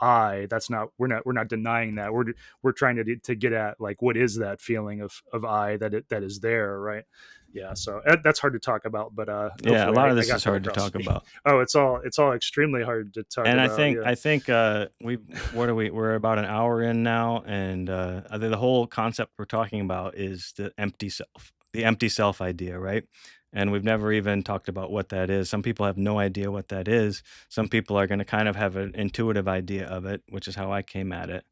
I. That's not, we're not denying that. We're trying to get at like, what is that feeling of I that is there, right? Yeah, so that's hard to talk about, but a lot of this is hard to talk about. Oh, it's all extremely hard to talk and about. I think we're about an hour in now, and I think the whole concept we're talking about is the empty self idea, right? And we've never even talked about what that is. Some people have no idea what that is. Some people are going to kind of have an intuitive idea of it, which is how I came at it.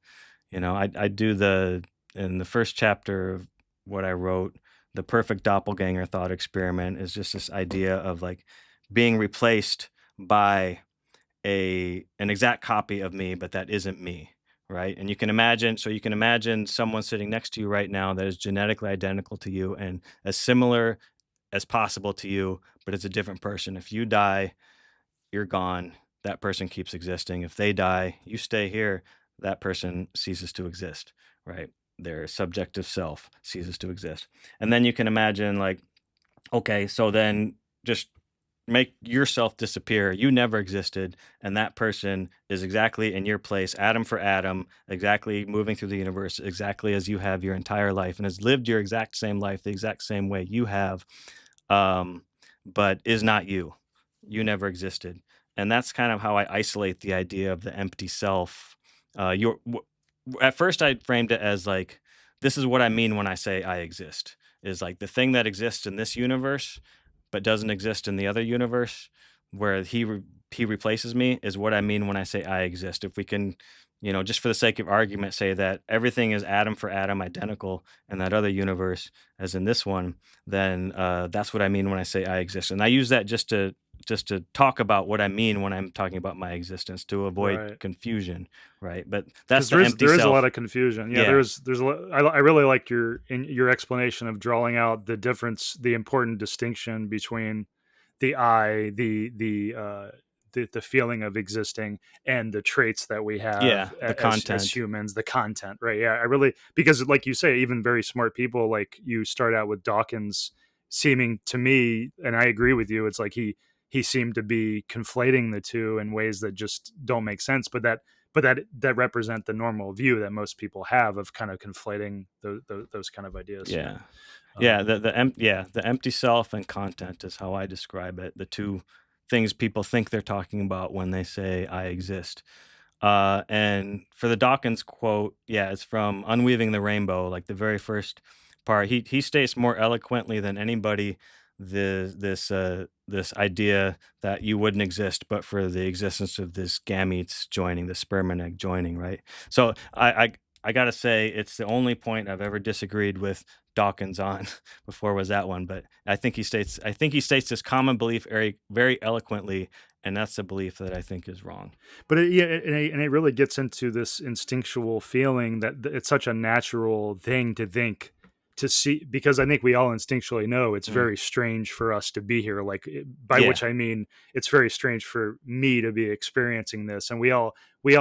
I do in the first chapter of what I wrote, the perfect doppelganger thought experiment is just this idea of like being replaced by an exact copy of me, but that isn't me, right? And you can imagine someone sitting next to you right now that is genetically identical to you and as similar as possible to you, but it's a different person. If you die, you're gone. That person keeps existing. If they die, you stay here. That person ceases to exist, right? Their subjective self ceases to exist. And then you can imagine like, okay, so then just make yourself disappear. You never existed, and that person is exactly in your place, atom for atom, exactly moving through the universe, exactly as you have your entire life, and has lived your exact same life the exact same way you have, but is not you. You never existed. And that's kind of how I isolate the idea of the empty self. At first, I framed it as like, this is what I mean when I say I exist, is like the thing that exists in this universe but doesn't exist in the other universe where he replaces me is what I mean when I say I exist. If we can, just for the sake of argument, say that everything is atom for atom identical in that other universe as in this one, then that's what I mean when I say I exist. And I use that just to talk about what I mean when I'm talking about my existence to avoid confusion, right? But that's the empty self. There is a lot of confusion. Yeah. There's I really like your explanation of drawing out the difference, the important distinction between the I, the feeling of existing, and the traits that we have as humans, the content, right? Yeah, I really, because like you say, even very smart people, like you start out with Dawkins seeming to me, and I agree with you, it's like he seemed to be conflating the two in ways that just don't make sense, but that represent the normal view that most people have of kind of conflating those kind of ideas. The empty self and content is how I describe it. The two things people think they're talking about when they say I exist. And for the Dawkins quote, it's from Unweaving the Rainbow, like the very first part. He states more eloquently than anybody this idea that you wouldn't exist but for the existence of this gametes joining, the sperm and egg joining, right? So I gotta say, it's the only point I've ever disagreed with Dawkins on. Before was that one, but I think he states this common belief very, very eloquently, and that's a belief that I think is wrong. But it really gets into this instinctual feeling that it's such a natural thing to think, to see, because I think we all instinctually know it's very strange for us to be here. Like, by which I mean, it's very strange for me to be experiencing this, and we all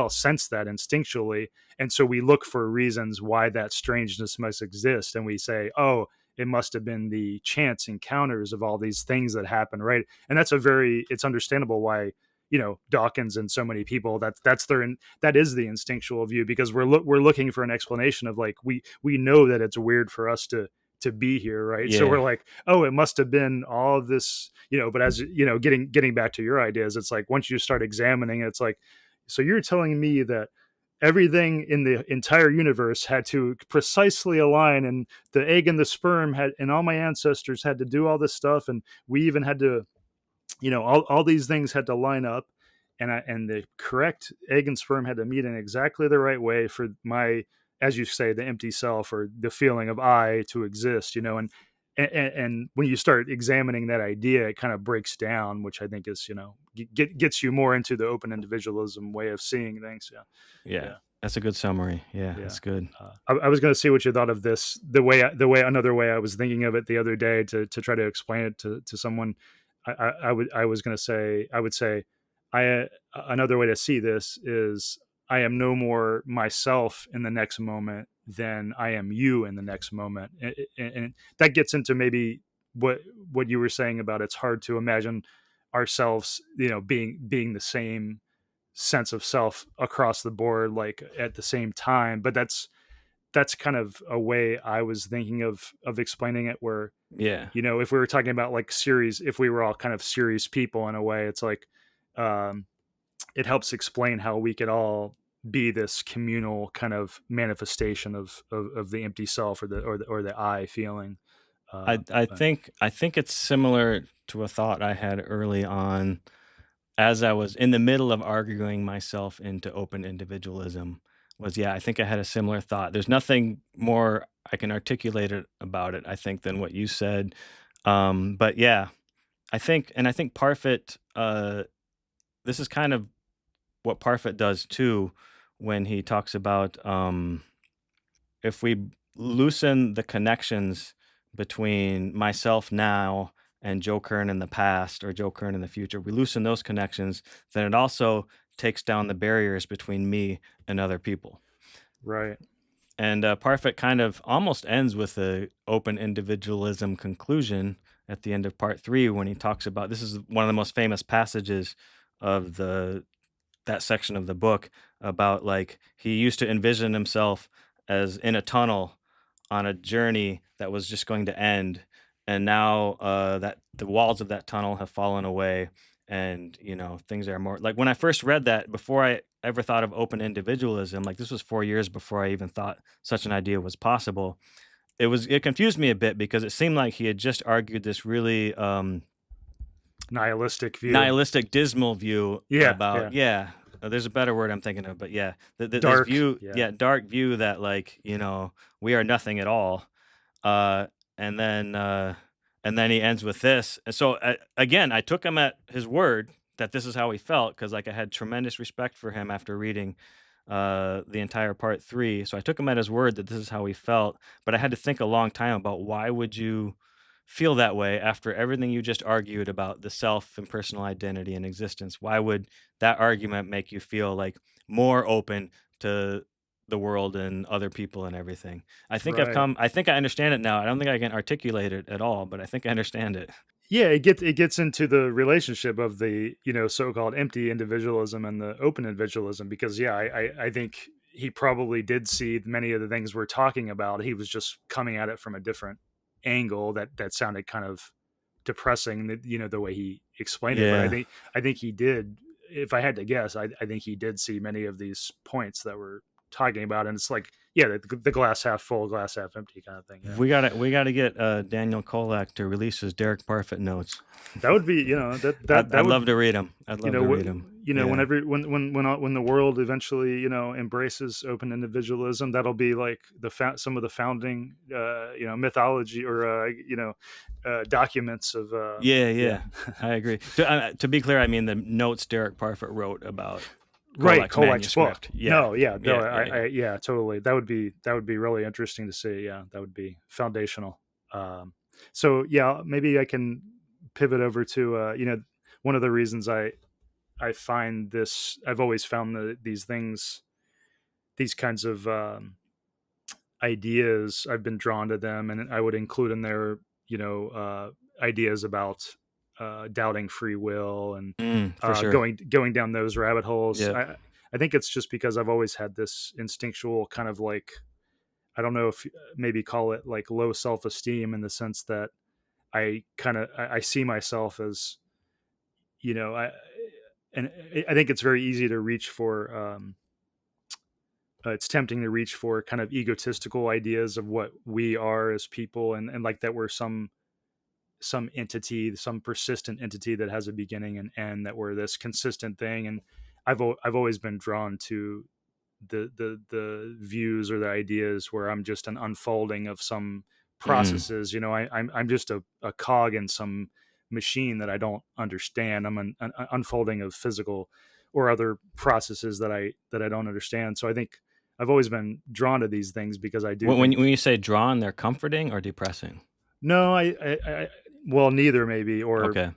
sense that instinctually, and so we look for reasons why that strangeness must exist, and we say, oh, it must have been the chance encounters of all these things that happen, right? And it's understandable why, Dawkins and so many people, that is the instinctual view, because we're looking for an explanation of, like, we know that it's weird for us to be here, right? So we're Yeah. like, oh, it must have been all of this, but as getting back to your ideas, it's like, once you start examining it, it's like, so you're telling me that everything in the entire universe had to precisely align, and the egg and the sperm had, and all my ancestors had to do all this stuff, and we even had to, all these things had to line up, and the correct egg and sperm had to meet in exactly the right way for my, as you say, the empty self, or the feeling of I, to exist, and when you start examining that idea, it kind of breaks down, which I think is, gets you more into the open individualism way of seeing things. Yeah. That's a good summary. Yeah, Yeah. that's good. I was going to see what you thought of this. Another way I was thinking of it the other day to try to explain it to someone. I was going to say, I would say, another way to see this is, I am no more myself in the next moment than I am you in the next moment, and that gets into maybe what you were saying about, it's hard to imagine ourselves, being the same sense of self across the board, like, at the same time. But that's kind of a way I was thinking of explaining it, where, Yeah. if we were talking about, like, series, if we were all kind of series people in a way, it's like, um it helps explain how we could all be this communal kind of manifestation of the empty self, or the I feeling. I But think it's similar to a thought I had early on as I was in the middle of arguing myself into open individualism. Was, yeah, I think I had a similar thought. There's nothing more I can articulate it about it, I think, than what you said. But yeah, I think Parfit, this is kind of what Parfit does too, when he talks about, if we loosen the connections between myself now and Joe Kern in the past, or Joe Kern in the future, we loosen those connections, then it also takes down the barriers between me and other people. right, And Parfit kind of almost ends with a open individualism conclusion at the end of part 3, when he talks about, this is one of the most famous passages of that section of the book, about, like, he used to envision himself as in a tunnel on a journey that was just going to end, and now that the walls of that tunnel have fallen away, and things are more like, when I first read that, before I ever thought of open individualism, like, this was 4 years before I even thought such an idea was possible. It confused me a bit, because it seemed like he had just argued this really nihilistic view. nihilistic, dismal view Yeah, about, yeah. there's a better word I'm thinking of, but yeah, this Dark, view, yeah. dark view, that, like, we are nothing at all, uh, and then he ends with this. And so, again, I took him at his word that this is how he felt, because, like, I had tremendous respect for him after reading the entire part 3. So I took him at his word that this is how he felt, but I had to think a long time about, why would you feel that way after everything you just argued about the self and personal identity and existence? Why would that argument make you feel like more open to the world and other people and everything? Right. I think I understand it now. I don't think I can articulate it at all, but I think I understand it. Yeah, it gets into the relationship of the, so-called empty individualism and the open individualism, because, yeah, I think he probably did see many of the things we're talking about. He was just coming at it from a different angle that sounded kind of depressing, the way he explained it. But I Yeah. think I think he did. If I had to guess, I think he did see many of these points that we're talking about, and it's like, yeah, the glass half full, glass half empty kind of thing. Yeah. We gotta get Daniel Kolak to release his Derek Parfit notes. That would be, that I'd would, love to read them. I'd love to read them. Yeah. when the world eventually, embraces open individualism, that'll be like some of the founding, mythology, or documents of, Yeah. I agree. To be clear, I mean the notes Derek Parfit wrote about right, Kolak's Kolak's book. manuscript. Yeah. No, yeah, no, Yeah. totally. That would be really interesting to see. Yeah, that would be foundational. So yeah, maybe I can pivot over to, one of the reasons I find this, I've always found these things, these kinds of ideas, I've been drawn to them, and I would include in there, ideas about doubting free will and For sure. going down those rabbit holes. Yep. I think it's just because I've always had this instinctual kind of like, I don't know if maybe call it like low self esteem, in the sense that I see myself as, you know, and I think it's very easy to reach for. It's tempting to reach for kind of egotistical ideas of what we are as people, and like that we're some entity, some persistent entity that has a beginning and end, that we're this consistent thing. And I've always been drawn to the views or the ideas where I'm just an unfolding of some Mm. processes. I'm just a cog in some machine that I don't understand. I'm an unfolding of physical or other processes that I don't understand. So I think I've always been drawn to these things because I do When think, you say drawn, they're comforting or depressing? no, well, neither, maybe, or Okay.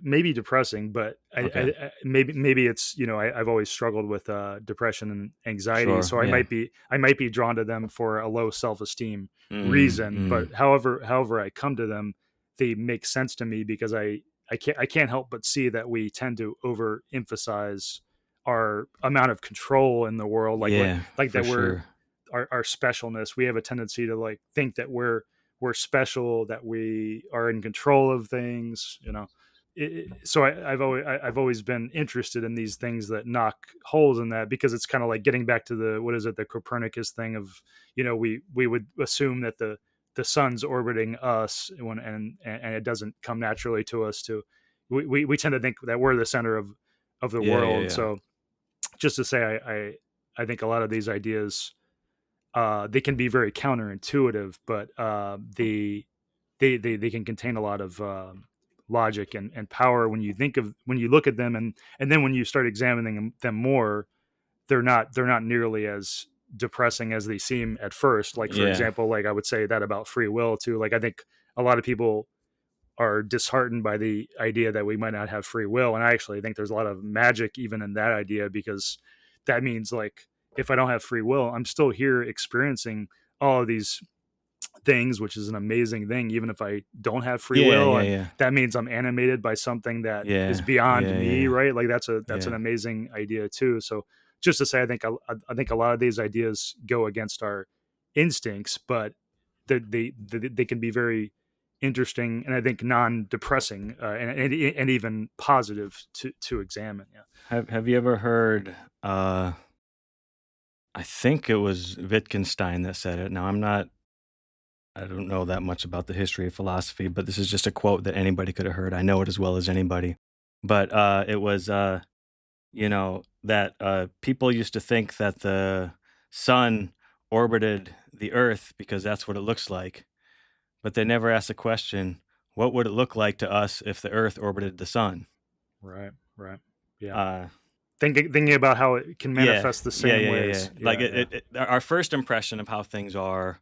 maybe depressing, but Okay. maybe it's, I've always struggled with depression and anxiety, Sure. so Yeah. I might be drawn to them for a low self esteem Mm, reason. mm. But however I come to them, they make sense to me because I can't help but see that we tend to overemphasize our amount of control in the world, Yeah, like for that we're sure. our specialness. We have a tendency to like think that we're special, that we are in control of things. So I've always been interested in these things that knock holes in that, because it's kind of like getting back to the Copernicus thing of, we would assume that the sun's orbiting us, and it doesn't come naturally to us to, we tend to think that we're the center of the Yeah, yeah, world. yeah. So just to say, I think a lot of these ideas, they can be very counterintuitive, but they can contain a lot of logic and power when you look at them, and then when you start examining them more, they're not nearly as depressing as they seem at first. Like, for Yeah. example, like I would say that about free will too. Like, I think a lot of people are disheartened by the idea that we might not have free will, and I actually think there's a lot of magic even in that idea, because that means, like, if I don't have free will, I'm still here experiencing all of these things, which is an amazing thing, even if I don't have free Yeah, will. yeah, And yeah. that means I'm animated by something that is Yeah, beyond yeah, me, yeah, right? Like, that's an yeah. amazing idea too. So just to say, I think a lot of these ideas go against our instincts, but they can be very interesting, and I think non-depressing, and even positive to examine. Yeah. Have you ever heard, I think it was Wittgenstein that said it. Now I don't know that much about the history of philosophy, but this is just a quote that anybody could have heard. I know it as well as anybody. But it was that people used to think that the sun orbited the earth because that's what it looks like, but they never asked the question, what would it look like to us if the earth orbited the sun? Right. Right. Yeah. Uh, Thinking about how it can yeah, manifest the yeah, same yeah, yeah, yeah. ways. Like Yeah. Yeah. our first impression of how things are,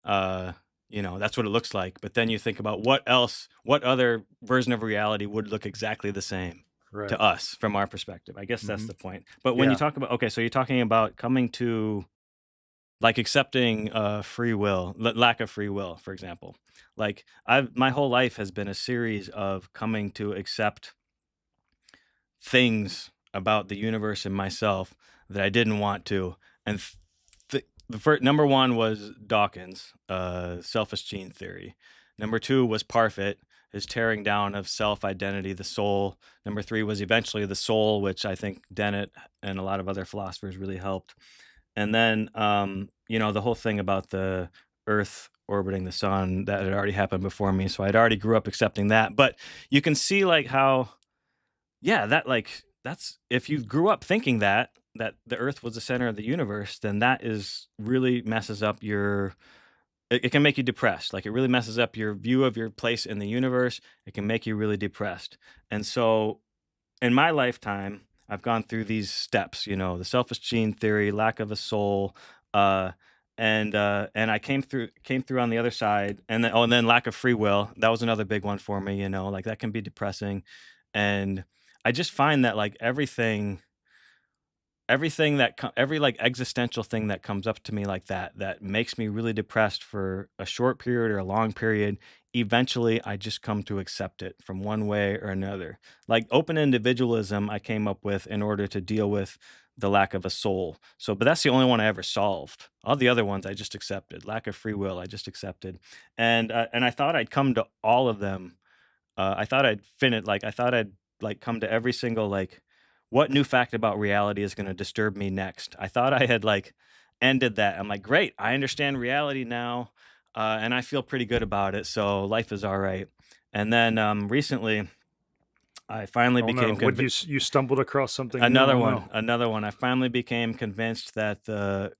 uh, that's what it looks like. But then you think about what other version of reality would look exactly the same Right. to us from our perspective. I guess that's Hmm. the point. But when you Yeah. talk about, okay, so you're talking about coming to like accepting free will, lack of free will, for example. Like my whole life has been a series of coming to accept things about the universe and myself that I didn't want to. And the first number one was Dawkins, selfish gene theory. Number two was Parfit, his tearing down of self identity, the soul. Number three was eventually the soul, which I think Dennett and a lot of other philosophers really helped. And then, the whole thing about the Earth orbiting the sun that had already happened before me. So I'd already grew up accepting that. But you can see like how, yeah, that's if you grew up thinking that the Earth was the center of the universe, then that is really messes up it can make you depressed. Like it really messes up your view of your place in the universe. It can make you really depressed. And so in my lifetime, I've gone through these steps, the selfish gene theory, lack of a soul, uh, and I came through on the other side, and then lack of free will. That was another big one for me, like that can be depressing, and I just find that like everything everything every like existential thing that comes up to me like that makes me really depressed for a short period or a long period, eventually I just come to accept it from one way or another. Like open individualism I came up with in order to deal with the lack of a soul. So but that's the only one I ever solved. All the other ones I just accepted. Lack of free will I just accepted. And I thought I'd come to all of them. I thought I'd finish like I thought I'd like come to every single like what new fact about reality is going to disturb me next. I thought I had like ended that. I'm like, great, I understand reality now, and I feel pretty good about it. So life is all right. And then recently, I finally Oh became no! What you stumbled across something new? another Oh one, no! another one. I finally became convinced that the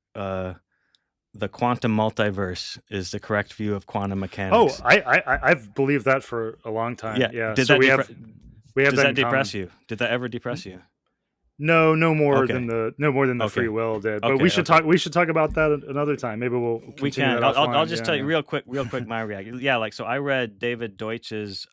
quantum multiverse is the correct view of quantum Oh, mechanics. I've believed that for a long time. Yeah, Yeah. did So that we have does that that in common. depress you? Did that ever depress you? No, Okay. no more than the free Okay. will did. But Okay. Okay. we should talk about that another time. Maybe we'll We continue can. that I'll offline. just tell you Yeah. real quick my reaction. Yeah, like so I read David Deutsch's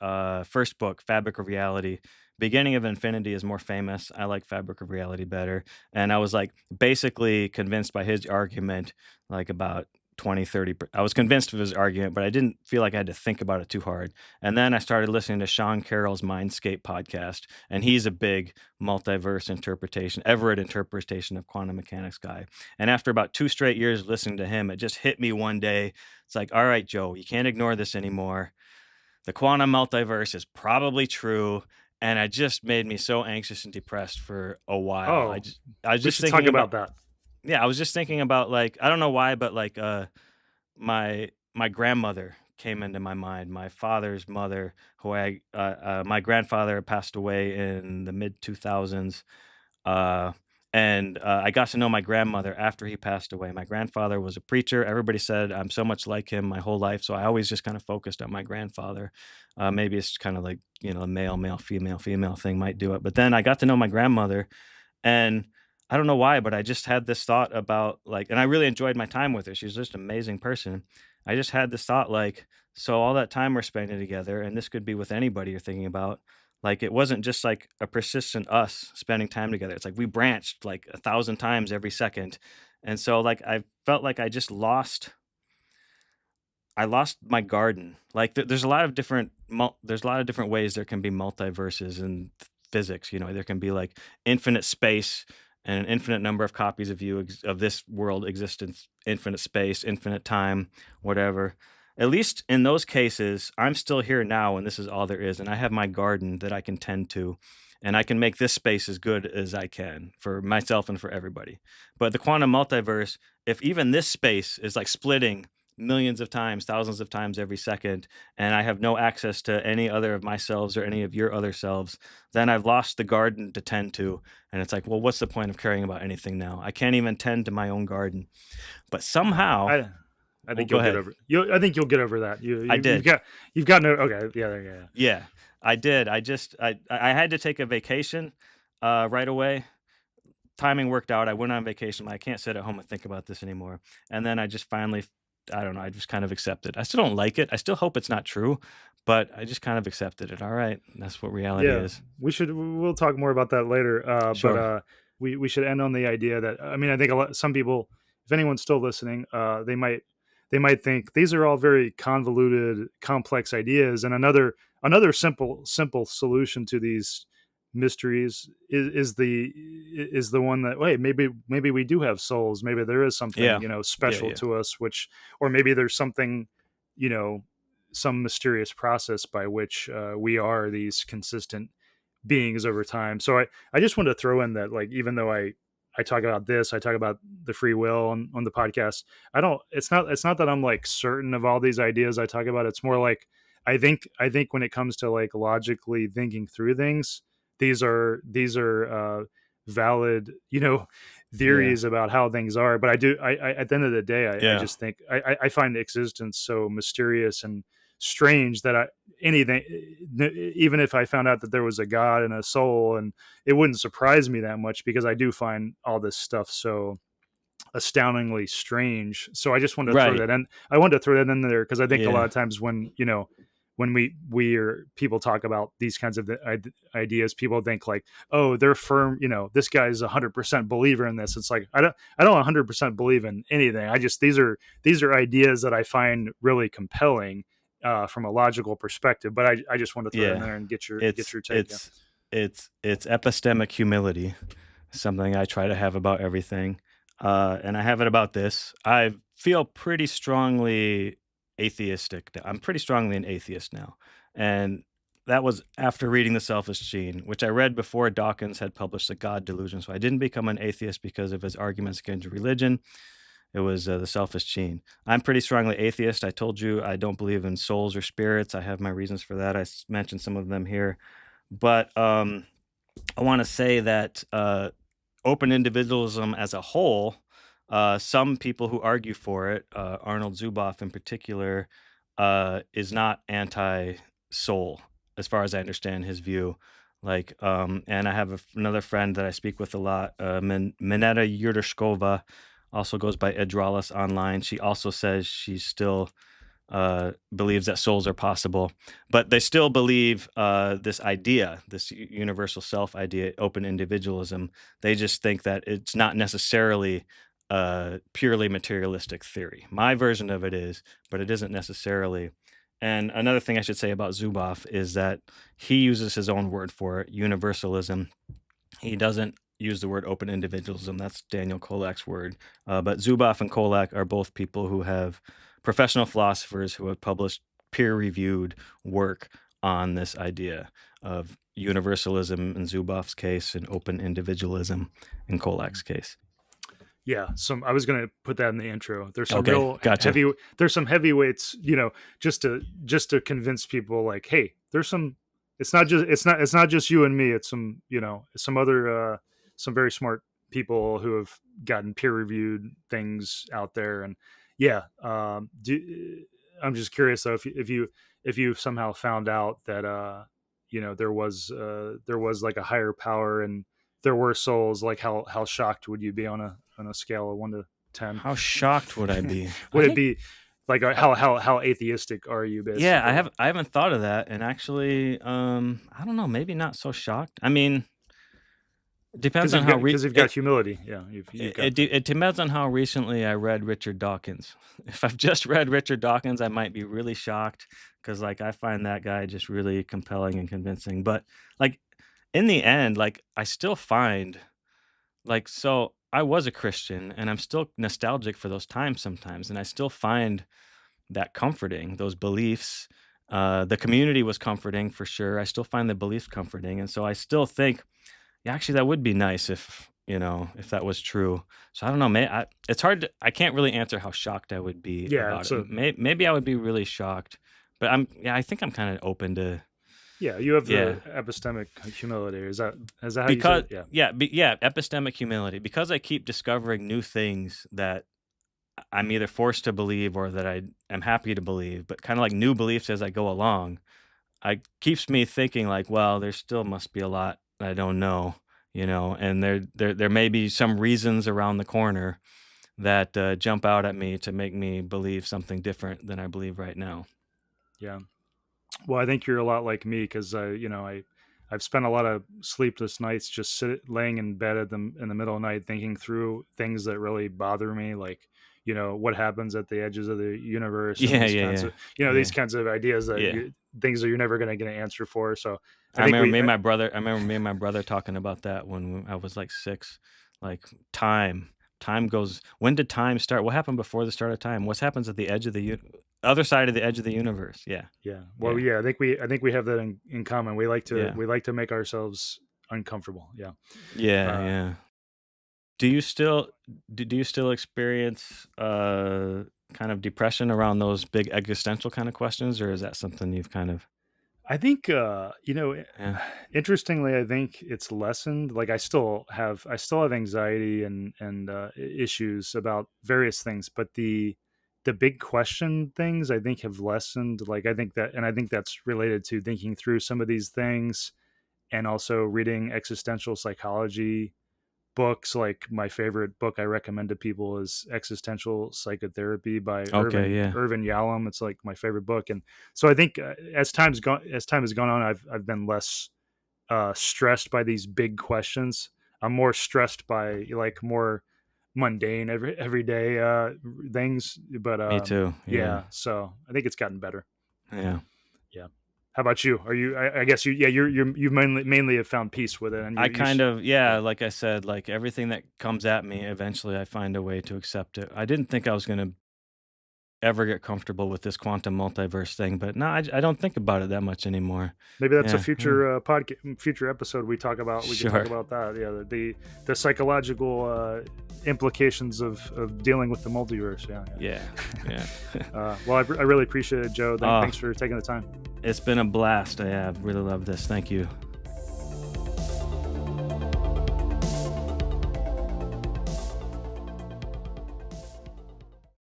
first book, Fabric of Reality. Beginning of Infinity is more famous. I like Fabric of Reality better. And I was like basically convinced by his argument, like about 20, 30. I was convinced of his argument, but I didn't feel like I had to think about it too hard. And then I started listening to Sean Carroll's Mindscape podcast, and he's a big multiverse interpretation, Everett interpretation of quantum mechanics guy. And after about 2 straight years listening to him, it just hit me one day. It's like, all right, Joe, you can't ignore this anymore. The quantum multiverse is probably true. And it just made me so anxious and depressed for a while. Oh, I was we just should talk thinking about, about that. yeah, I was just thinking about like, I don't know why, but like my grandmother came into my mind, my father's mother, who my grandfather passed away in the mid 2000s. Uh, and I got to know my grandmother after he passed away. My grandfather was a preacher. Everybody said I'm so much like him my whole life. So I always just kind of focused on my grandfather. Maybe it's kind of like, a male, female thing might do it. But then I got to know my grandmother, and I don't know why, but I just had this thought about like, and I really enjoyed my time with her. She's just an amazing person. I just had this thought like, so all that time we're spending together, and this could be with anybody you're thinking about, like it wasn't just like a persistent us spending time together. It's like we branched like 1,000 times every second. And so like I felt like I lost my garden. Like there's a lot of different there's a lot of different ways there can be multiverses in physics. There can be like infinite space and an infinite number of copies of you of this world existence, infinite space, infinite time, whatever. At least in those cases, I'm still here now, and this is all there is, and I have my garden that I can tend to, and I can make this space as good as I can for myself and for everybody. But the quantum multiverse, if even this space is like splitting millions of times, thousands of times every second, and I have no access to any other of my selves or any of your other selves, then I've lost the garden to tend to. And it's like, well, what's the point of caring about anything now? I can't even tend to my own garden. But somehow, I well, think go you'll get ahead. over. I think you'll get over that. I did. You've got no. Okay. Yeah. Yeah, I did. I had to take a vacation right away. Timing worked out. I went on vacation. I can't sit at home and think about this anymore. And then I just finally, I don't know, I just kind of accepted. I still don't like it. I still hope it's not true, but I just kind of accepted it. All right, that's what reality Yeah. is. We'll talk more about that later. Sure. But we should end on the idea that I think some people, if anyone's still listening, they might think these are all very convoluted, complex ideas, and another simple solution to these mysteries is the one that, wait, maybe we do have souls, maybe there is something Yeah. special Yeah. to us, which, or maybe there's something, some mysterious process by which we are these consistent beings over time. So I just want to throw in that, like, even though I talk about this, I talk about the free will on the podcast. It's not that I'm like certain of all these ideas I talk about. It's more like I think when it comes to like logically thinking through things, these are valid, theories about how things are. But I at the end of the day, I just think I find existence so mysterious and strange that anything, even if I found out that there was a God and a soul, and it wouldn't surprise me that much, because I do find all this stuff so astoundingly strange. So I just wanted to throw that in. I wanted to throw that in there because I think a lot of times when when people talk about these kinds of ideas, people think like, oh, they're firm, this guy's 100% believer in this. It's like, I don't 100% believe in anything. These are ideas that I find really compelling from a logical perspective, but I just want to throw it in Yeah. there and get your It's take. Yeah. it's epistemic humility, something I try to have about everything. And I have it about this. I feel pretty strongly atheistic. I'm pretty strongly an atheist now. And that was after reading The Selfish Gene, which I read before Dawkins had published The God Delusion. So I didn't become an atheist because of his arguments against religion. It was The Selfish Gene. I'm pretty strongly atheist. I told you I don't believe in souls or spirits. I have my reasons for that. I mentioned some of them here. But I want to say that open individualism as a whole, some people who argue for it, Arnold Zuboff in particular, is not anti-soul, as far as I understand his view. And I have another friend that I speak with a lot, Mineta Yurtashkova, also goes by Edralis online. She also says she still believes that souls are possible, but they still believe this idea, this universal self idea, open individualism. They just think that it's not necessarily purely materialistic theory. My version of it is, but it isn't necessarily. And another thing I should say about Zuboff is that he uses his own word for it, universalism. He doesn't use the word open individualism. That's Daniel Kolak's word. But Zuboff and Kolak are both people who have professional philosophers who have published peer-reviewed work on this idea of universalism in Zuboff's case and open individualism in Kolak's case. Yeah, I was going to put that in the intro. There's some Okay, real gotcha. there's some heavyweights, just to convince people like, hey, there's some, it's not just you and me. It's some other some very smart people who have gotten peer reviewed things out there. And yeah, I'm just curious though, if you somehow found out that there was like a higher power and there were souls, like how shocked would you be on a scale of 1 to 10? How shocked would I be? Would it be like how atheistic are you, basically? Yeah, I haven't thought of that, and actually, I don't know, maybe not so shocked. I mean, it depends on how because you've got humility. Yeah, it depends on how recently I read Richard Dawkins. If I've just read Richard Dawkins, I might be really shocked because like I find that guy just really compelling and convincing. But like in the end, like I still find so I was a Christian and I'm still nostalgic for those times sometimes, and I still find that comforting, those beliefs. The community was comforting for sure. I still find the beliefs comforting, and so I still think, yeah, actually, that would be nice if if that was true. So I don't know. It's hard. I can't really answer how shocked I would be about it. Maybe I would be really shocked, but I think I'm kind of open to. Yeah, you have the epistemic humility. Is that how you say it? Yeah, epistemic humility. Because I keep discovering new things that I'm either forced to believe or that I am happy to believe, but kind of like new beliefs as I go along. It keeps me thinking like, well, there still must be a lot I don't know, and there may be some reasons around the corner that jump out at me to make me believe something different than I believe right now. Yeah. Well, I think you're a lot like me because I've spent a lot of sleepless nights just laying in bed in the middle of the night thinking through things that really bother me, like what happens at the edges of the universe. And these kinds of ideas that things that you're never going to get an answer for. So I remember me and my brother talking about that when I was like 6. Like time goes. When did time start? What happened before the start of time? What happens at the edge of the other side of the edge of the universe? Yeah. Well, I think we have that in common. We like to make ourselves uncomfortable. Yeah. Do you still experience kind of depression around those big existential kind of questions, or is that something you've kind of? I think interestingly, I think it's lessened. Like I still have anxiety and issues about various things, but the big question things I think have lessened. Like I think that's related to thinking through some of these things and also reading existential psychology books, like my favorite book I recommend to people is Existential Psychotherapy by Okay, yeah. Irvin Yalom. It's like my favorite book. And so I think as time has gone on, I've been less stressed by these big questions. I'm more stressed by like more mundane everyday things. But Me too. Yeah. so I think it's gotten better. Yeah. Yeah. How about you? Are you? I guess you mainly have found peace with it, and I kind of, yeah, like I said, like everything that comes at me, eventually I find a way to accept it. I didn't think I was going to ever get comfortable with this quantum multiverse thing, but no, I don't think about it that much anymore. maybe that's a Yeah, future future episode we talk about. We can Sure. talk about that. Yeah, the psychological implications of dealing with the multiverse. Yeah. Well, I really appreciate it, Joe. Oh. Thanks for taking the time. It's been a blast. I have really loved this. Thank you.